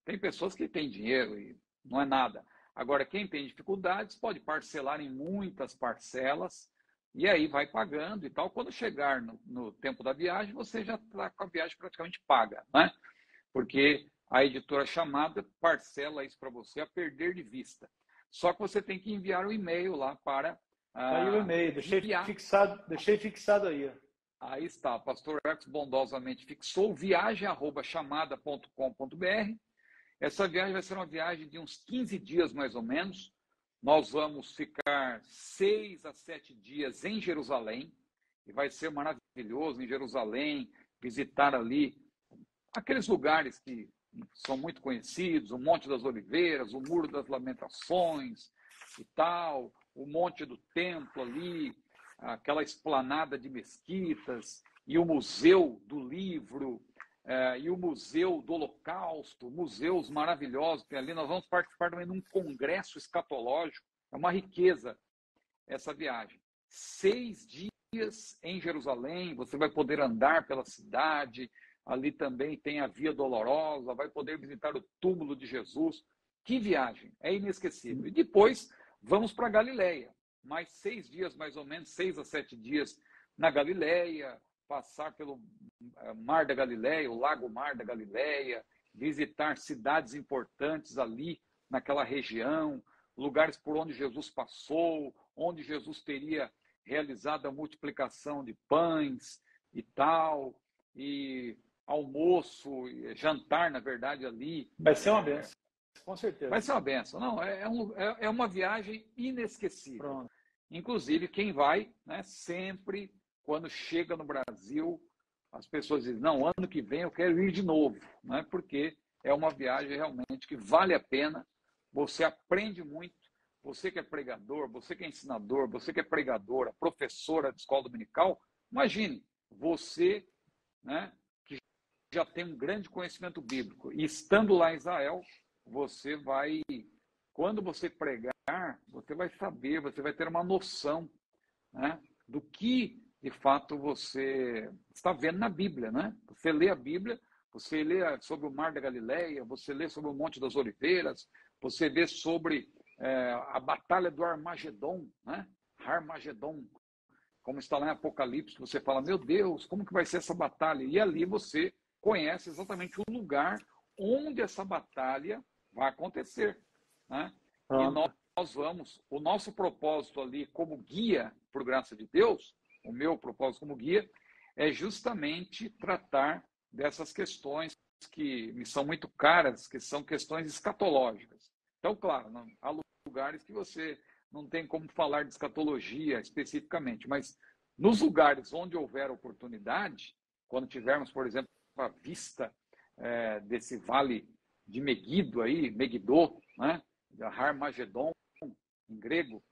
Tem pessoas que têm dinheiro e não é nada. Agora, quem tem dificuldades pode parcelar em muitas parcelas e aí vai pagando e tal. Quando chegar no tempo da viagem, você já está com a viagem praticamente paga, né? Porque a editora chamada parcela isso para você a perder de vista. Só que você tem que enviar um e-mail lá para...
Aí o e-mail, deixei fixado aí.
Aí está, o pastor Ecos bondosamente fixou, viagem@chamada.com.br. Essa viagem vai ser uma viagem de uns 15 dias, mais ou menos. Nós vamos ficar 6 a 7 dias em Jerusalém, e vai ser maravilhoso em Jerusalém, visitar ali aqueles lugares que são muito conhecidos, o Monte das Oliveiras, o Muro das Lamentações e tal, o Monte do Templo ali, aquela esplanada de mesquitas, e o Museu do Livro, e o Museu do Holocausto, museus maravilhosos que ali. Nós vamos participar também de um congresso escatológico. É uma riqueza essa viagem. 6 dias em Jerusalém, você vai poder andar pela cidade, ali também tem a Via Dolorosa, vai poder visitar o túmulo de Jesus. Que viagem, é inesquecível. E depois vamos para a Galileia, mais 6 dias, mais ou menos, 6 a 7 dias na Galileia, passar pelo Mar da Galileia, o Lago Mar da Galileia, visitar cidades importantes ali naquela região, lugares por onde Jesus passou, onde Jesus teria realizado a multiplicação de pães e tal, e almoço, jantar, na verdade, ali.
Vai ser uma benção, com certeza.
Vai ser uma benção. Não, é uma viagem inesquecível.
Pronto.
Inclusive, quem vai, né, sempre, quando chega no Brasil, as pessoas dizem, não, ano que vem eu quero ir de novo, né, porque é uma viagem realmente que vale a pena, você aprende muito, você que é pregador, você que é ensinador, você que é pregadora, professora de escola dominical, imagine, você, né, que já tem um grande conhecimento bíblico, e estando lá em Israel, você vai, quando você pregar, você vai saber, você vai ter uma noção, né, do que de fato, você está vendo na Bíblia, né? Você lê a Bíblia, você lê sobre o Mar da Galileia, você lê sobre o Monte das Oliveiras, você vê sobre a Batalha do Armagedon, né? Armagedon, como está lá em Apocalipse, você fala, meu Deus, como que vai ser essa batalha? E ali você conhece exatamente o lugar onde essa batalha vai acontecer, né? E nós vamos, o nosso propósito ali como guia, por graça de Deus, o meu propósito como guia, é justamente tratar dessas questões que me são muito caras, que são questões escatológicas. Então, claro, há lugares que você não tem como falar de escatologia especificamente, mas nos lugares onde houver oportunidade, quando tivermos, por exemplo, a vista desse vale de Megido aí, Megiddo, né? Armagedon, em grego,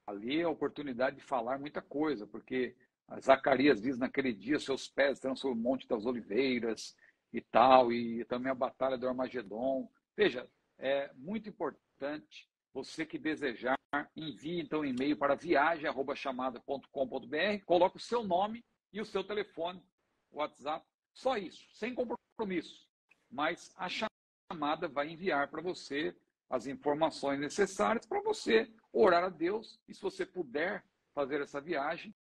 ali é a oportunidade de falar muita coisa, porque Zacarias diz naquele dia seus pés estarão sobre o Monte das Oliveiras e tal, e também a Batalha do Armagedon. Veja, é muito importante, você que desejar, envie então um e-mail para viagem@chamada.com.br, coloque o seu nome e o seu telefone, WhatsApp, só isso, sem compromisso. Mas a chamada vai enviar para você as informações necessárias para você orar a Deus. E se você puder fazer essa viagem,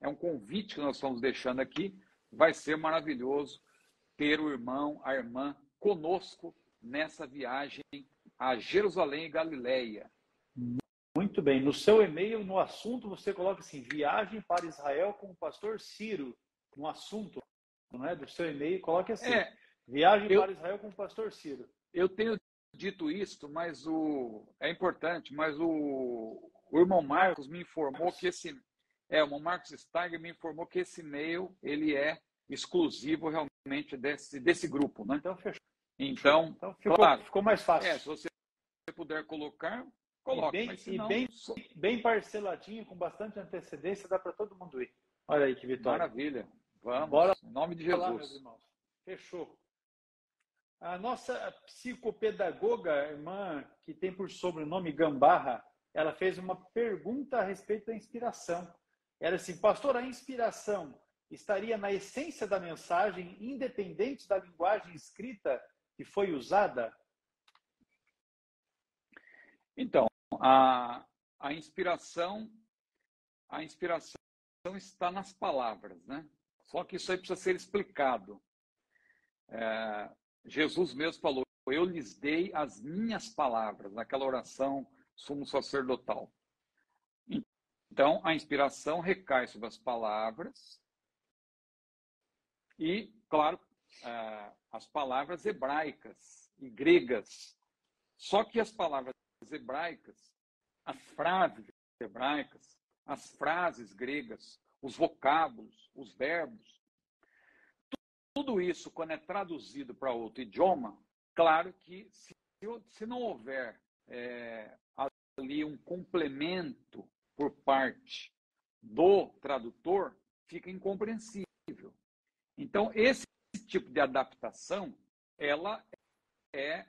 é um convite que nós estamos deixando aqui, vai ser maravilhoso ter o irmão, a irmã conosco nessa viagem a Jerusalém e Galileia.
Muito bem. No seu e-mail, no assunto, você coloca assim, viagem para Israel com o pastor Ciro. No assunto, não é? Do seu e-mail, coloque assim, viagem para Israel com o pastor Ciro.
Eu tenho dito isso, mas é importante, mas o irmão Marcos me informou que o irmão Marcos Steiger me informou que esse e-mail, ele é exclusivo realmente desse grupo, né?
Então, fechou.
Então
claro, ficou mais fácil.
Se você puder colocar, coloque.
E bem parceladinho, com bastante antecedência, dá para todo mundo ir. Olha aí que vitória.
Maravilha. Vamos,
bora
em nome de Jesus.
Lá, meus irmãos. Fechou. A nossa psicopedagoga, irmã, que tem por sobrenome Gambarra, ela fez uma pergunta a respeito da inspiração. Era assim, pastor, a inspiração estaria na essência da mensagem, independente da linguagem escrita que foi usada?
Então, a inspiração está nas palavras, né? Só que isso aí precisa ser explicado. Jesus mesmo falou, eu lhes dei as minhas palavras, naquela oração sumo sacerdotal. Então, a inspiração recai sobre as palavras e, claro, as palavras hebraicas e gregas. Só que as palavras hebraicas, as frases hebraicas, as frases gregas, os vocábulos, os verbos, tudo isso, quando é traduzido para outro idioma, claro que se não houver ali um complemento por parte do tradutor, fica incompreensível. Então, esse tipo de adaptação, ela é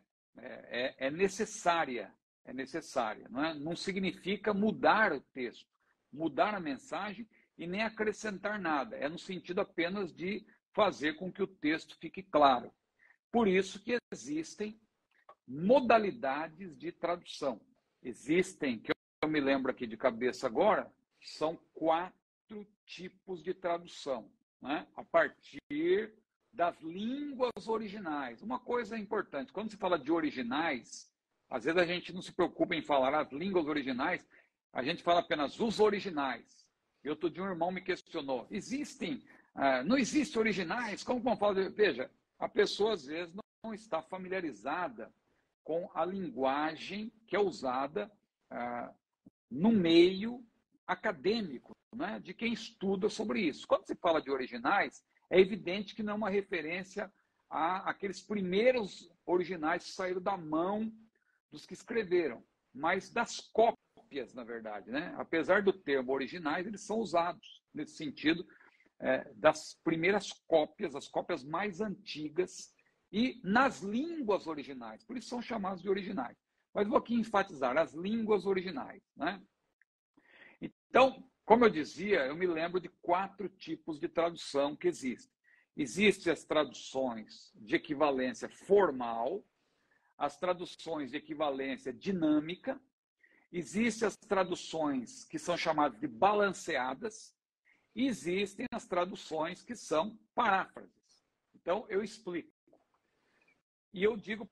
necessária. É necessária. Não significa mudar o texto, mudar a mensagem e nem acrescentar nada. É no sentido apenas de fazer com que o texto fique claro. Por isso que existem modalidades de tradução. Existem, que eu me lembro aqui de cabeça agora, são 4 tipos de tradução, né? A partir das línguas originais. Uma coisa importante, quando se fala de originais, às vezes a gente não se preocupa em falar as línguas originais, a gente fala apenas os originais. E outro dia um irmão me questionou, não existem originais? Como vamos falar? Veja, a pessoa às vezes não está familiarizada com a linguagem que é usada no meio acadêmico, né, de quem estuda sobre isso. Quando se fala de originais, é evidente que não é uma referência àqueles primeiros originais que saíram da mão dos que escreveram, mas das cópias, na verdade, né? Apesar do termo originais, eles são usados nesse sentido das primeiras cópias, as cópias mais antigas e nas línguas originais, por isso são chamados de originais. Mas vou aqui enfatizar as línguas originais, né? Então, como eu dizia, eu me lembro de 4 tipos de tradução que existem. Existem as traduções de equivalência formal, as traduções de equivalência dinâmica, existem as traduções que são chamadas de balanceadas, e existem as traduções que são paráfrases. Então, eu explico. E eu digo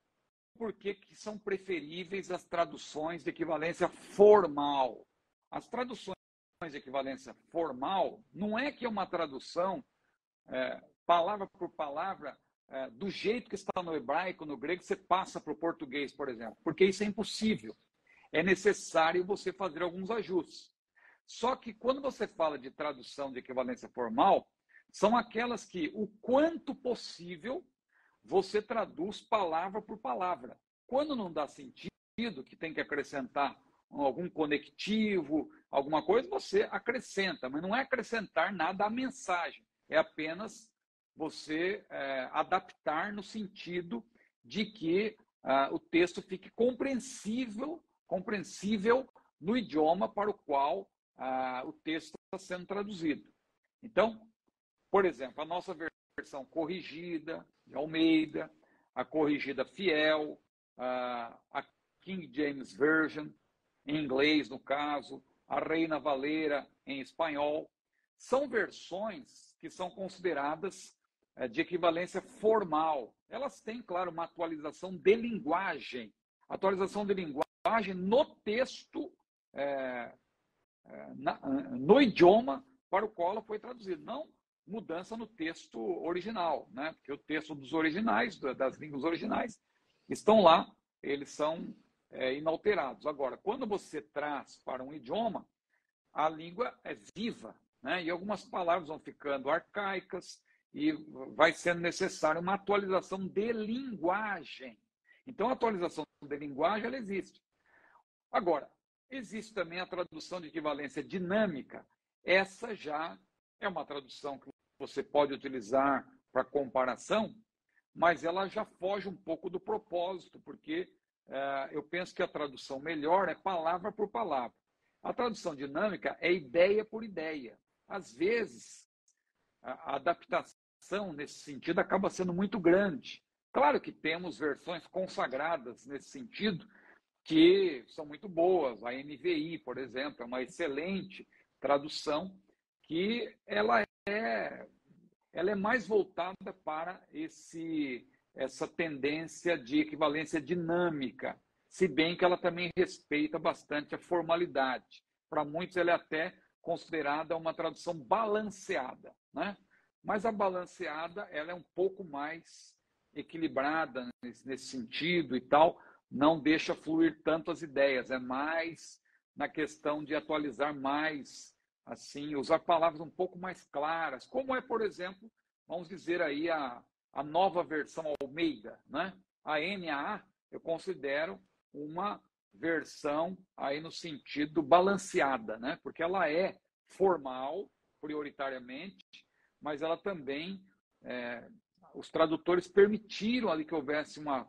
por que são preferíveis as traduções de equivalência formal. As traduções de equivalência formal não é que é uma tradução palavra por palavra do jeito que está no hebraico, no grego, você passa para o português, por exemplo, porque isso é impossível. É necessário você fazer alguns ajustes. Só que quando você fala de tradução de equivalência formal, são aquelas que, o quanto possível, você traduz palavra por palavra. Quando não dá sentido, que tem que acrescentar algum conectivo, alguma coisa, você acrescenta, mas não é acrescentar nada à mensagem, é apenas você adaptar no sentido de que o texto fique compreensível no idioma para o qual o texto está sendo traduzido. Então, por exemplo, a nossa versão corrigida de Almeida, a corrigida fiel, a King James Version, em inglês, no caso, a Reina Valera, em espanhol, são versões que são consideradas de equivalência formal. Elas têm, claro, uma atualização de linguagem. Atualização de linguagem no texto, no idioma para o qual ela foi traduzida. Não mudança no texto original, né? Porque o texto dos originais, das línguas originais, estão lá, eles são inalterados. Agora, quando você traz para um idioma, a língua é viva, né? E algumas palavras vão ficando arcaicas e vai sendo necessária uma atualização de linguagem. Então, a atualização de linguagem, ela existe. Agora, existe também a tradução de equivalência dinâmica. Essa já é uma tradução que você pode utilizar para comparação, mas ela já foge um pouco do propósito, porque eu penso que a tradução melhor é palavra por palavra. A tradução dinâmica é ideia por ideia. Às vezes, a adaptação nesse sentido acaba sendo muito grande. Claro que temos versões consagradas nesse sentido, que são muito boas. A NVI, por exemplo, é uma excelente tradução, que ela é mais voltada para essa tendência de equivalência dinâmica, se bem que ela também respeita bastante a formalidade. Para muitos, ela é até considerada uma tradução balanceada, né? Mas a balanceada, ela é um pouco mais equilibrada nesse sentido e tal, não deixa fluir tanto as ideias, é mais na questão de atualizar mais, assim, usar palavras um pouco mais claras, como é, por exemplo, vamos dizer aí a nova versão Almeida, né? A NAA eu considero uma versão aí no sentido balanceada, né? Porque ela é formal, prioritariamente, mas ela também, os tradutores permitiram ali que houvesse uma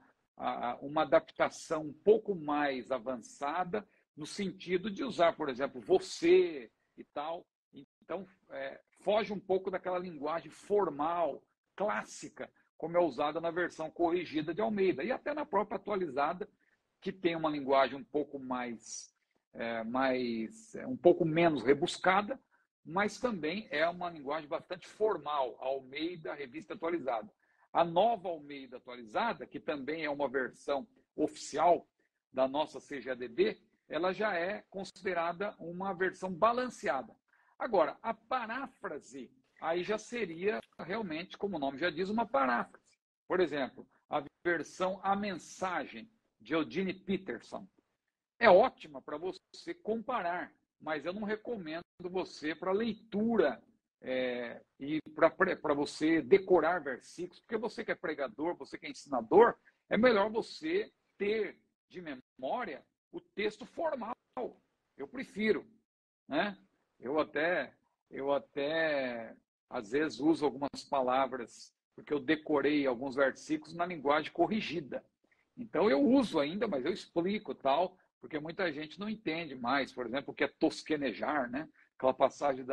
adaptação um pouco mais avançada, no sentido de usar, por exemplo, você e tal. Então, foge um pouco daquela linguagem formal, clássica, como é usada na versão corrigida de Almeida, e até na própria atualizada, que tem uma linguagem um pouco um pouco menos rebuscada, mas também é uma linguagem bastante formal, a Almeida Revista Atualizada. A nova Almeida Atualizada, que também é uma versão oficial da nossa CGADB, ela já é considerada uma versão balanceada. Agora, a paráfrase, aí já seria realmente, como o nome já diz, uma paráfrase. Por exemplo, a versão A Mensagem, de Eugene Peterson, é ótima para você comparar, mas eu não recomendo você para leitura e para você decorar versículos, porque você que é pregador, você que é ensinador, é melhor você ter de memória o texto formal. Eu prefiro, né? Eu até às vezes uso algumas palavras, porque eu decorei alguns versículos na linguagem corrigida. Então eu uso ainda, mas eu explico tal, porque muita gente não entende mais, por exemplo, o que é tosquenejar, né? Aquela passagem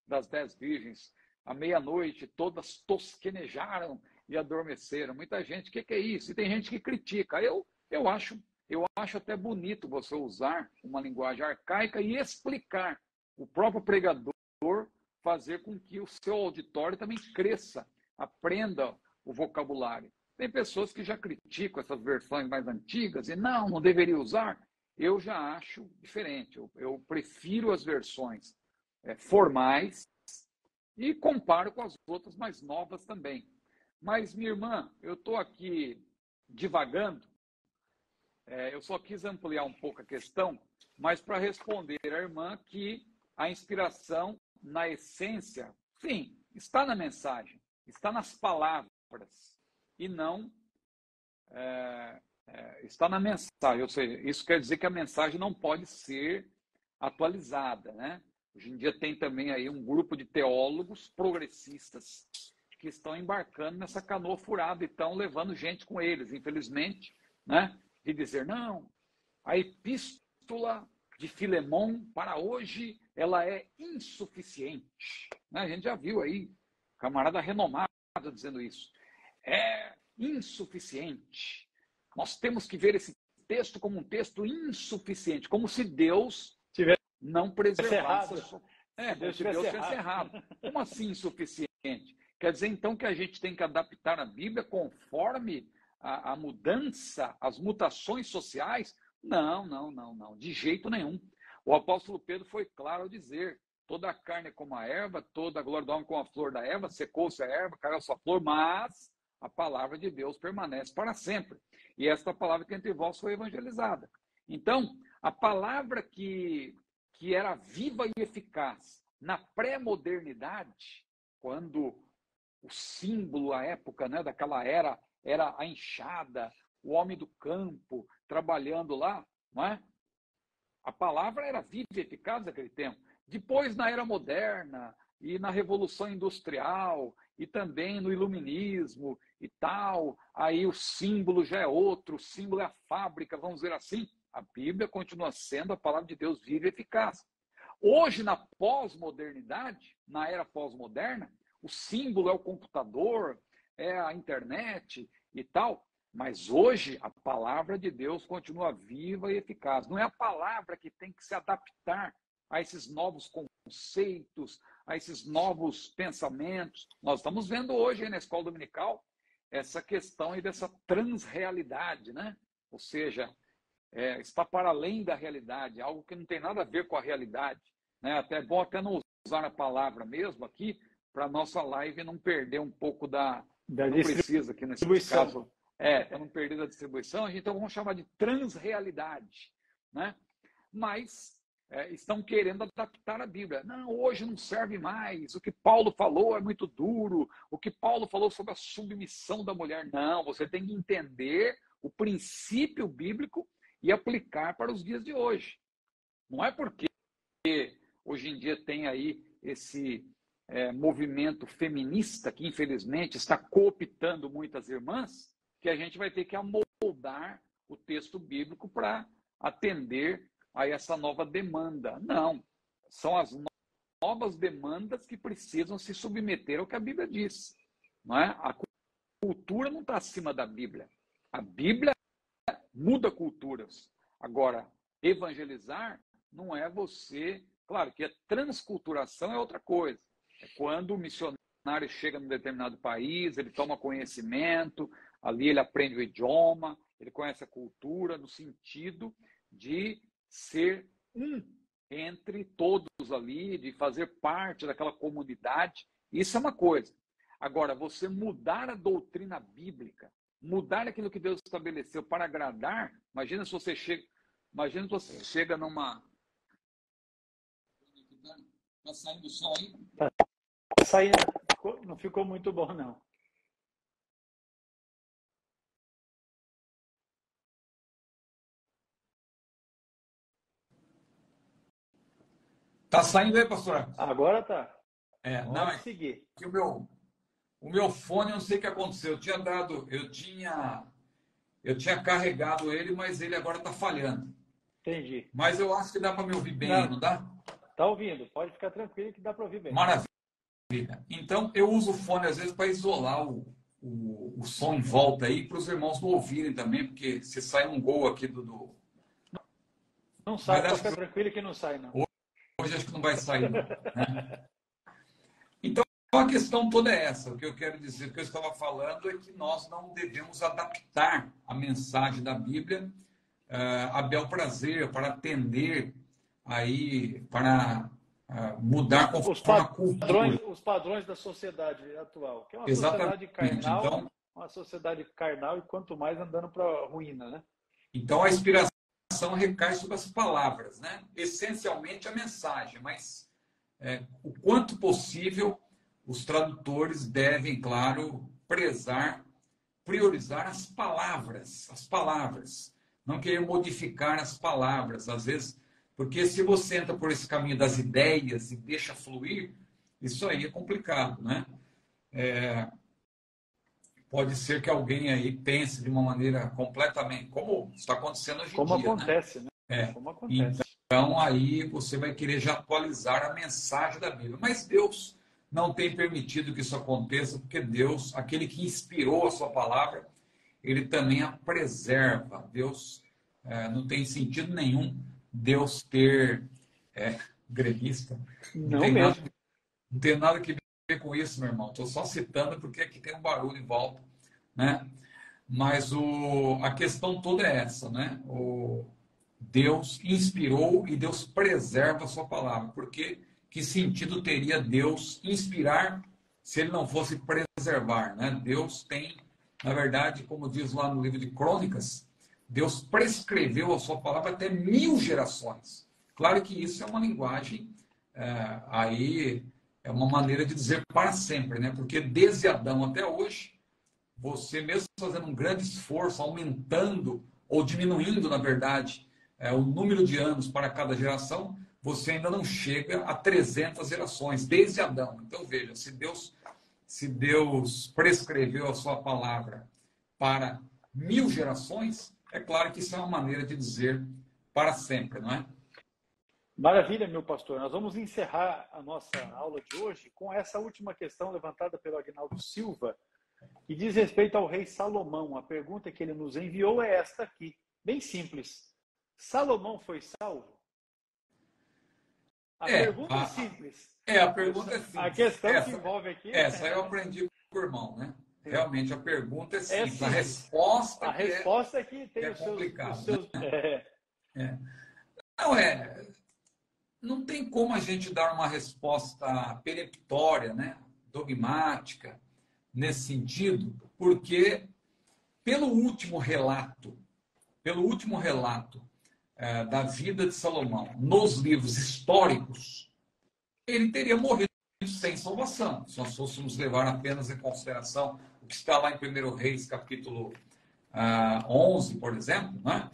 das 10 virgens. À meia-noite, todas tosquenejaram e adormeceram. Muita gente, o que é isso? E tem gente que critica. Eu acho até bonito você usar uma linguagem arcaica e explicar. O próprio pregador fazer com que o seu auditório também cresça, aprenda o vocabulário. Tem pessoas que já criticam essas versões mais antigas e não deveria usar. Eu já acho diferente. Eu prefiro as versões formais e comparo com as outras mais novas também. Mas, minha irmã, eu estou aqui divagando. Eu só quis ampliar um pouco a questão, mas para responder à irmã que a inspiração, na essência, sim, está na mensagem, está nas palavras, e não está na mensagem. Ou seja, isso quer dizer que a mensagem não pode ser atualizada, né? Hoje em dia tem também aí um grupo de teólogos progressistas que estão embarcando nessa canoa furada e estão levando gente com eles, infelizmente, né? E dizer, não, a epístola de Filemão para hoje, ela é insuficiente. A gente já viu aí, camarada renomado dizendo isso. É insuficiente. Nós temos que ver esse texto como um texto insuficiente, como se Deus não preservasse. Como se Deus tivesse errado. Como assim insuficiente? Quer dizer, então, que a gente tem que adaptar a Bíblia conforme a mudança, as mutações sociais? Não, de jeito nenhum. O apóstolo Pedro foi claro ao dizer, toda a carne é como a erva, toda a glória do homem como a flor da erva, secou-se a erva, caiu a sua flor, mas a palavra de Deus permanece para sempre. E esta palavra que entre vós foi evangelizada. Então, a palavra que era viva e eficaz na pré-modernidade, quando o símbolo, a época, né, daquela era a enxada, o homem do campo trabalhando lá, não é? A palavra era viva e eficaz naquele tempo. Depois, na era moderna e na Revolução Industrial e também no Iluminismo e tal, aí o símbolo já é outro, o símbolo é a fábrica, vamos dizer assim. A Bíblia continua sendo a palavra de Deus viva e eficaz. Hoje, na pós-modernidade, na era pós-moderna, o símbolo é o computador, é a internet e tal, mas hoje a palavra de Deus continua viva e eficaz. Não é a palavra que tem que se adaptar a esses novos conceitos, a esses novos pensamentos. Nós estamos vendo hoje aí na escola dominical essa questão aí dessa transrealidade, né? Ou seja, está para além da realidade, algo que não tem nada a ver com a realidade, né? Até é bom até não usar a palavra mesmo aqui, para a nossa live não perder um pouco não precisa aqui nesse caso, para não perder da distribuição, então vamos chamar de transrealidade, né? Mas estão querendo adaptar a Bíblia. Não, hoje não serve mais, o que Paulo falou é muito duro, o que Paulo falou sobre a submissão da mulher. Não, você tem que entender o princípio bíblico e aplicar para os dias de hoje. Não é porque hoje em dia tem aí esse movimento feminista que, infelizmente, está cooptando muitas irmãs, que a gente vai ter que amoldar o texto bíblico para atender a essa nova demanda. Não, são as novas demandas que precisam se submeter ao que a Bíblia diz. Não é? A cultura não está acima da Bíblia. A Bíblia muda culturas. Agora, evangelizar não é você... Claro que a transculturação é outra coisa. É quando o missionário chega num determinado país, ele toma conhecimento, ali ele aprende o idioma, ele conhece a cultura, no sentido de ser um entre todos ali, de fazer parte daquela comunidade. Isso é uma coisa. Agora, você mudar a doutrina bíblica, mudar aquilo que Deus estabeleceu para agradar, imagina se você chega numa... Está saindo o som aí?
Está saindo, não ficou muito bom, não.
Está saindo aí, pastor?
Agora tá.
Não, seguir. Que o meu fone, eu não sei o que aconteceu. Eu tinha carregado ele, mas ele agora está falhando.
Entendi.
Mas eu acho que dá para me ouvir bem, não dá?
Tá ouvindo, pode ficar tranquilo que dá para ouvir bem.
Maravilha. Então, eu uso o fone às vezes para isolar o som em volta aí, para os irmãos não ouvirem também, porque se sai um gol aqui do...
Não sai,
Mas
fica tranquilo que não sai, não.
Hoje acho que não vai sair, não. Né? Então, a questão toda é essa. O que eu quero dizer, o que eu estava falando é que nós não devemos adaptar a mensagem da Bíblia a bel prazer, para atender aí, para mudar conforme a cultura.
Os padrões da sociedade atual, que é uma
Exatamente.
sociedade carnal,
Então,
uma sociedade carnal e quanto mais andando para a ruína, né?
Então, a inspiração recai sobre as palavras, né? Essencialmente a mensagem, mas o quanto possível os tradutores devem, claro, priorizar as palavras, não querer modificar as palavras, às vezes, porque se você entra por esse caminho das ideias e deixa fluir, isso aí é complicado, né? Pode ser que alguém aí pense de uma maneira completamente, como está acontecendo hoje em dia.
Como acontece, né?
Como acontece. Então, aí você vai querer já atualizar a mensagem da Bíblia. Mas Deus não tem permitido que isso aconteça, porque Deus, aquele que inspirou a sua palavra, ele também a preserva. Deus, não tem sentido nenhum Deus ter gremista.
Não mesmo.
Não tem nada que ver com isso, meu irmão. Estou só citando porque aqui tem um barulho em volta, né? Mas a questão toda é essa, né? Deus inspirou e Deus preserva a sua palavra. Porque que sentido teria Deus inspirar se ele não fosse preservar, né? Deus tem, na verdade, como diz lá no livro de Crônicas, Deus prescreveu a sua palavra até 1000 gerações. Claro que isso é uma linguagem aí... É uma maneira de dizer para sempre, né? Porque desde Adão até hoje, você mesmo fazendo um grande esforço, aumentando ou diminuindo, na verdade, o número de anos para cada geração, você ainda não chega a 300 gerações, desde Adão. Então, veja, se Deus prescreveu a sua palavra para 1000 gerações, é claro que isso é uma maneira de dizer para sempre, não é?
Maravilha, meu pastor. Nós vamos encerrar a nossa aula de hoje com essa última questão levantada pelo Agnaldo Silva, que diz respeito ao rei Salomão. A pergunta que ele nos enviou é esta aqui, bem simples. Salomão foi salvo? A pergunta é simples.
A pergunta é simples.
A questão que envolve aqui...
Essa eu aprendi com o irmão, né? Realmente, a pergunta é simples.
Simples.
A resposta,
é que tem
os
seus...
Não tem como a gente dar uma resposta peremptória, né? Dogmática, nesse sentido, porque pelo último relato da vida de Salomão nos livros históricos, ele teria morrido sem salvação. Se nós fôssemos levar apenas em consideração o que está lá em 1 Reis, capítulo 11, por exemplo, né?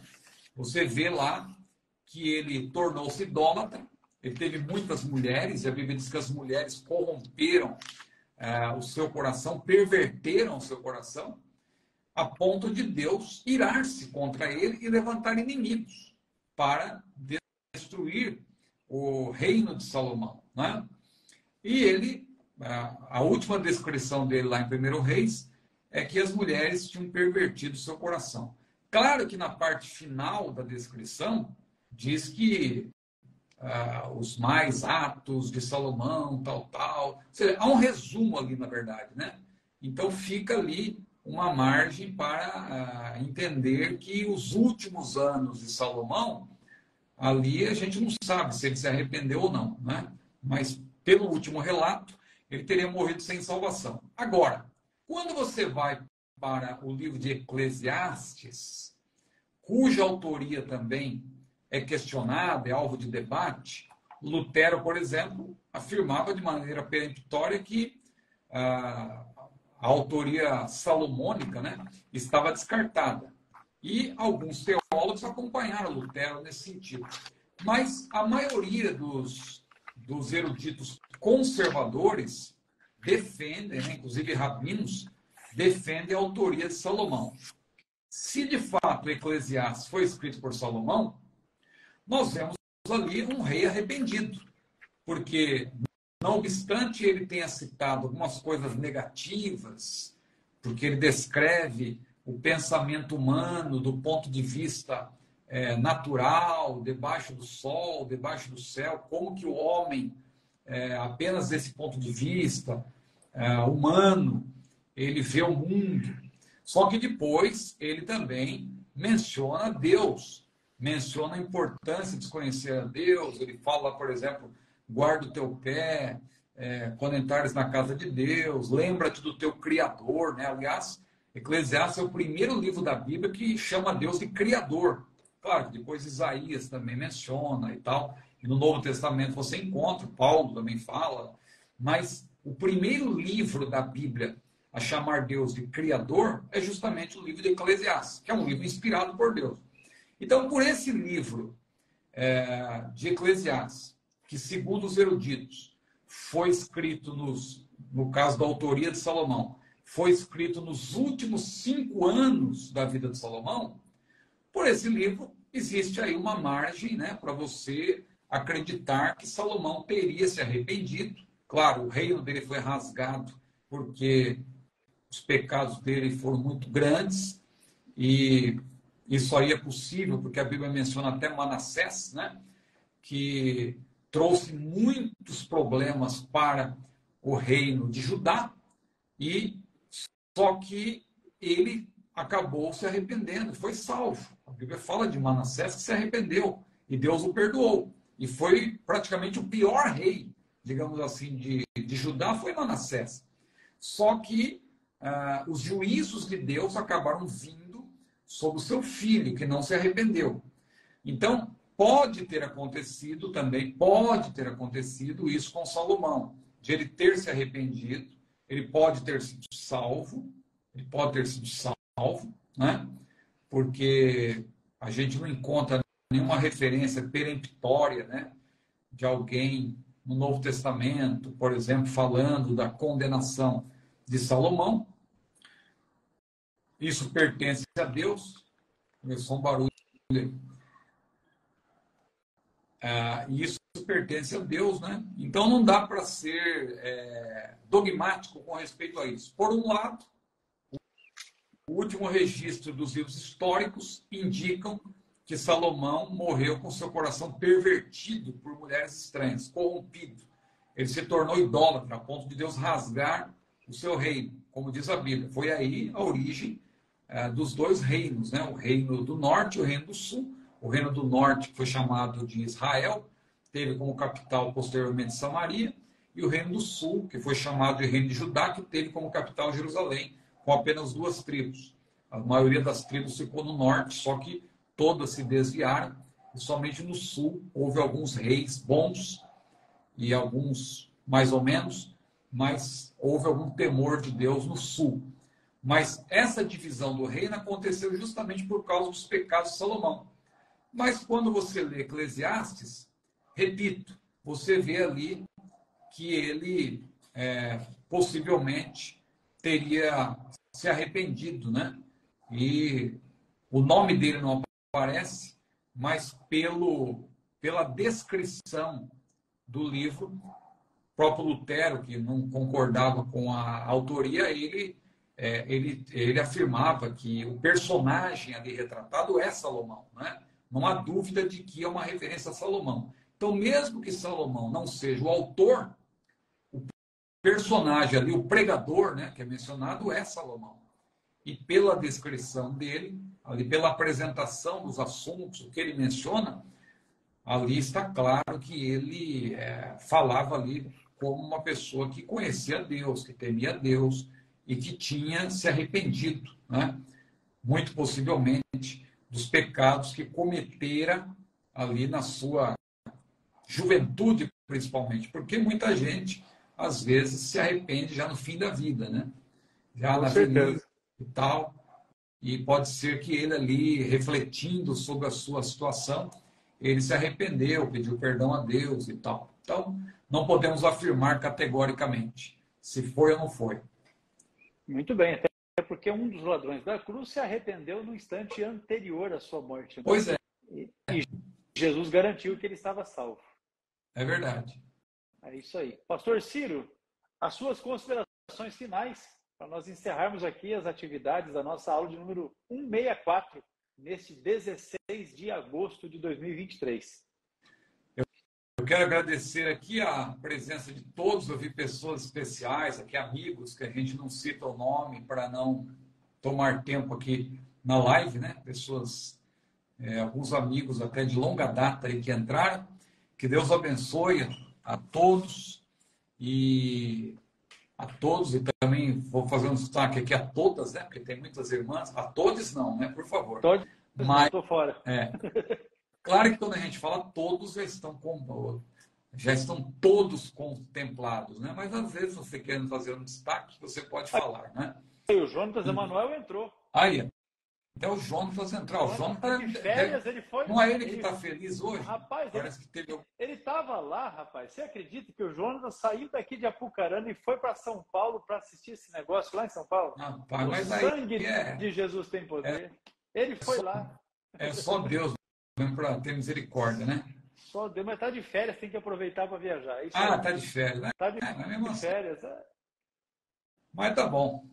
Você vê lá que ele tornou-se idólatra, ele teve muitas mulheres, e a Bíblia diz que as mulheres corromperam o seu coração, perverteram o seu coração, a ponto de Deus irar-se contra ele e levantar inimigos para destruir o reino de Salomão, né? E ele, a última descrição dele lá em 1 Reis, é que as mulheres tinham pervertido o seu coração. Claro que na parte final da descrição, diz que os mais atos de Salomão, tal. Ou seja, há um resumo ali, na verdade, né? Então fica ali uma margem para entender que os últimos anos de Salomão, ali a gente não sabe se ele se arrependeu ou não, né? Mas pelo último relato, ele teria morrido sem salvação. Agora, quando você vai para o livro de Eclesiastes, cuja autoria também é questionada, é alvo de debate, Lutero, por exemplo, afirmava de maneira peremptória que a autoria salomônica, né, estava descartada. E alguns teólogos acompanharam Lutero nesse sentido. Mas a maioria dos eruditos conservadores defendem, né, inclusive rabinos, defendem a autoria de Salomão. Se de fato o Eclesiastes foi escrito por Salomão,
nós vemos ali um rei arrependido, porque, não obstante ele tenha citado algumas coisas negativas, porque ele descreve o pensamento humano do ponto de vista natural, debaixo do sol, debaixo do céu, como que o homem, apenas desse ponto de vista humano, ele vê o mundo. Só que depois ele também menciona Deus, menciona a importância de conhecer a Deus. Ele fala, por exemplo, guarda o teu pé quando entrares na casa de Deus, lembra-te do teu Criador, né? Aliás, Eclesiastes é o primeiro livro da Bíblia que chama Deus de Criador. Claro, depois Isaías também menciona e tal, e no Novo Testamento você encontra, Paulo também fala, mas o primeiro livro da Bíblia a chamar Deus de Criador é justamente o livro de Eclesiastes, que é um livro inspirado por Deus. Então, por esse livro de Eclesiastes, que segundo os eruditos, foi escrito no caso da autoria de Salomão, foi escrito nos últimos 5 anos da vida de Salomão, por esse livro existe aí uma margem, né, para você acreditar que Salomão teria se arrependido. Claro, o reino dele foi rasgado porque os pecados dele foram muito grandes, e isso aí é possível porque a Bíblia menciona até Manassés, né, que trouxe muitos problemas para o reino de Judá, e só que ele acabou se arrependendo, foi salvo. A Bíblia fala de Manassés que se arrependeu e Deus o perdoou. E foi praticamente o pior rei, digamos assim, de Judá, foi Manassés. Só que os juízos de Deus acabaram vindo sobre o seu filho, que não se arrependeu. Então, pode ter acontecido isso com Salomão, de ele ter se arrependido, ele pode ter sido salvo, né? Porque a gente não encontra nenhuma referência peremptória, né, de alguém no Novo Testamento, por exemplo, falando da condenação de Salomão. Isso pertence a Deus. Começou um barulho. E isso pertence a Deus, né? Então não dá para ser dogmático com respeito a isso. Por um lado, o último registro dos livros históricos indicam que Salomão morreu com seu coração pervertido por mulheres estranhas, corrompido. Ele se tornou idólatra, a ponto de Deus rasgar o seu reino, como diz a Bíblia. Foi aí a origem dos 2 reinos, né? O reino do norte e o reino do sul. O reino do norte, que foi chamado de Israel, teve como capital posteriormente Samaria, e o reino do sul, que foi chamado de reino de Judá, que teve como capital Jerusalém, com apenas 2 tribos. A maioria das tribos ficou no norte, só que todas se desviaram, e somente no sul houve alguns reis bons e alguns mais ou menos, mas houve algum temor de Deus no sul. Mas essa divisão do reino aconteceu justamente por causa dos pecados de Salomão. Mas quando você lê Eclesiastes, repito, você vê ali que ele possivelmente teria se arrependido, né? E o nome dele não aparece, mas pela descrição do livro, o próprio Lutero, que não concordava com a autoria, ele afirmava que o personagem ali retratado é Salomão, né? Não há dúvida de que é uma referência a Salomão. Então, mesmo que Salomão não seja o autor, o personagem ali, o pregador, né, que é mencionado, é Salomão. E pela descrição dele, ali pela apresentação dos assuntos, o que ele menciona, ali está claro que ele falava ali como uma pessoa que conhecia Deus, que temia Deus e que tinha se arrependido, né? Muito possivelmente dos pecados que cometera ali na sua juventude, principalmente, porque muita gente às vezes se arrepende já no fim da vida, né? Já na velhice e tal, e pode ser que ele ali, refletindo sobre a sua situação, ele se arrependeu, pediu perdão a Deus e tal. Então, não podemos afirmar categoricamente se foi ou não foi.
Muito bem, até porque um dos ladrões da cruz se arrependeu no instante anterior à sua morte.
Pois é.
Jesus garantiu que ele estava salvo.
É verdade.
É isso aí. Pastor Ciro, as suas considerações finais para nós encerrarmos aqui as atividades da nossa aula de número 164, neste 16 de agosto de 2023.
Eu quero agradecer aqui a presença de todos. Eu vi pessoas especiais aqui, amigos, que a gente não cita o nome para não tomar tempo aqui na live, né? Pessoas, alguns amigos até de longa data aí que entraram. Que Deus abençoe a todos e também vou fazer um destaque aqui a todas, né? Porque tem muitas irmãs. A todos não, né? Por favor.
Todos
Mas
não, estou fora.
Claro que quando a gente fala todos já estão todos contemplados, né? Mas às vezes você querendo fazer um destaque, você pode falar, né?
E o Jonatas Emanuel entrou.
Aí, até o Jonatas entrou. O Jonatas
de férias, ele foi.
Não é ele que está feliz hoje?
Rapaz,
parece que teve.
Ele estava lá, rapaz. Você acredita que o Jonatas saiu daqui de Apucarana e foi para São Paulo para assistir esse negócio lá em São Paulo?
Rapaz, mas
o sangue de Jesus tem poder. Ele foi lá.
É só Deus mesmo para ter misericórdia, né?
Só Deus, mas tá de férias, tem que aproveitar para viajar. Isso
tá de férias, né?
Tá de férias.
Mas tá bom.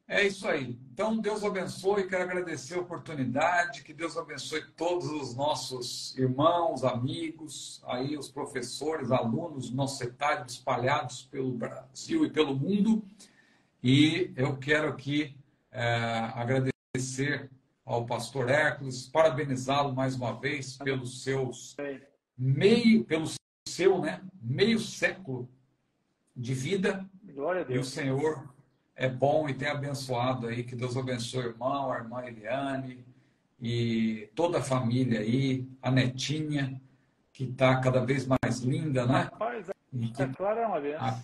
É isso aí. Então, Deus abençoe. Quero agradecer a oportunidade. Que Deus abençoe todos os nossos irmãos, amigos, aí os professores, alunos, nossetários espalhados pelo Brasil e pelo mundo. E eu quero aqui agradecer ao pastor Hércules, parabenizá-lo mais uma vez pelos seus meio século de vida.
Glória a Deus.
E o Senhor é bom e tem abençoado aí. Que Deus abençoe o irmão, a irmã Eliane e toda a família aí, a netinha, que está cada vez mais linda, né?
Rapaz, a Clara é uma benção.
A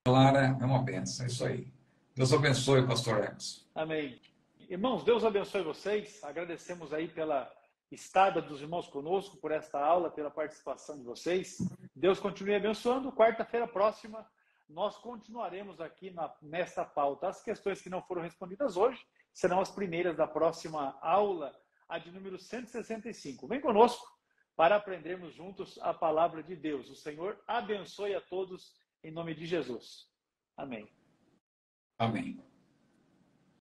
Clara é uma benção, é isso aí. Deus abençoe, pastor Hércules.
Amém. Irmãos, Deus abençoe vocês. Agradecemos aí pela estada dos irmãos conosco, por esta aula, pela participação de vocês. Deus continue abençoando. Quarta-feira próxima, nós continuaremos aqui nesta pauta. As questões que não foram respondidas hoje serão as primeiras da próxima aula, a de número 165. Vem conosco para aprendermos juntos a palavra de Deus. O Senhor abençoe a todos em nome de Jesus. Amém.
Amém.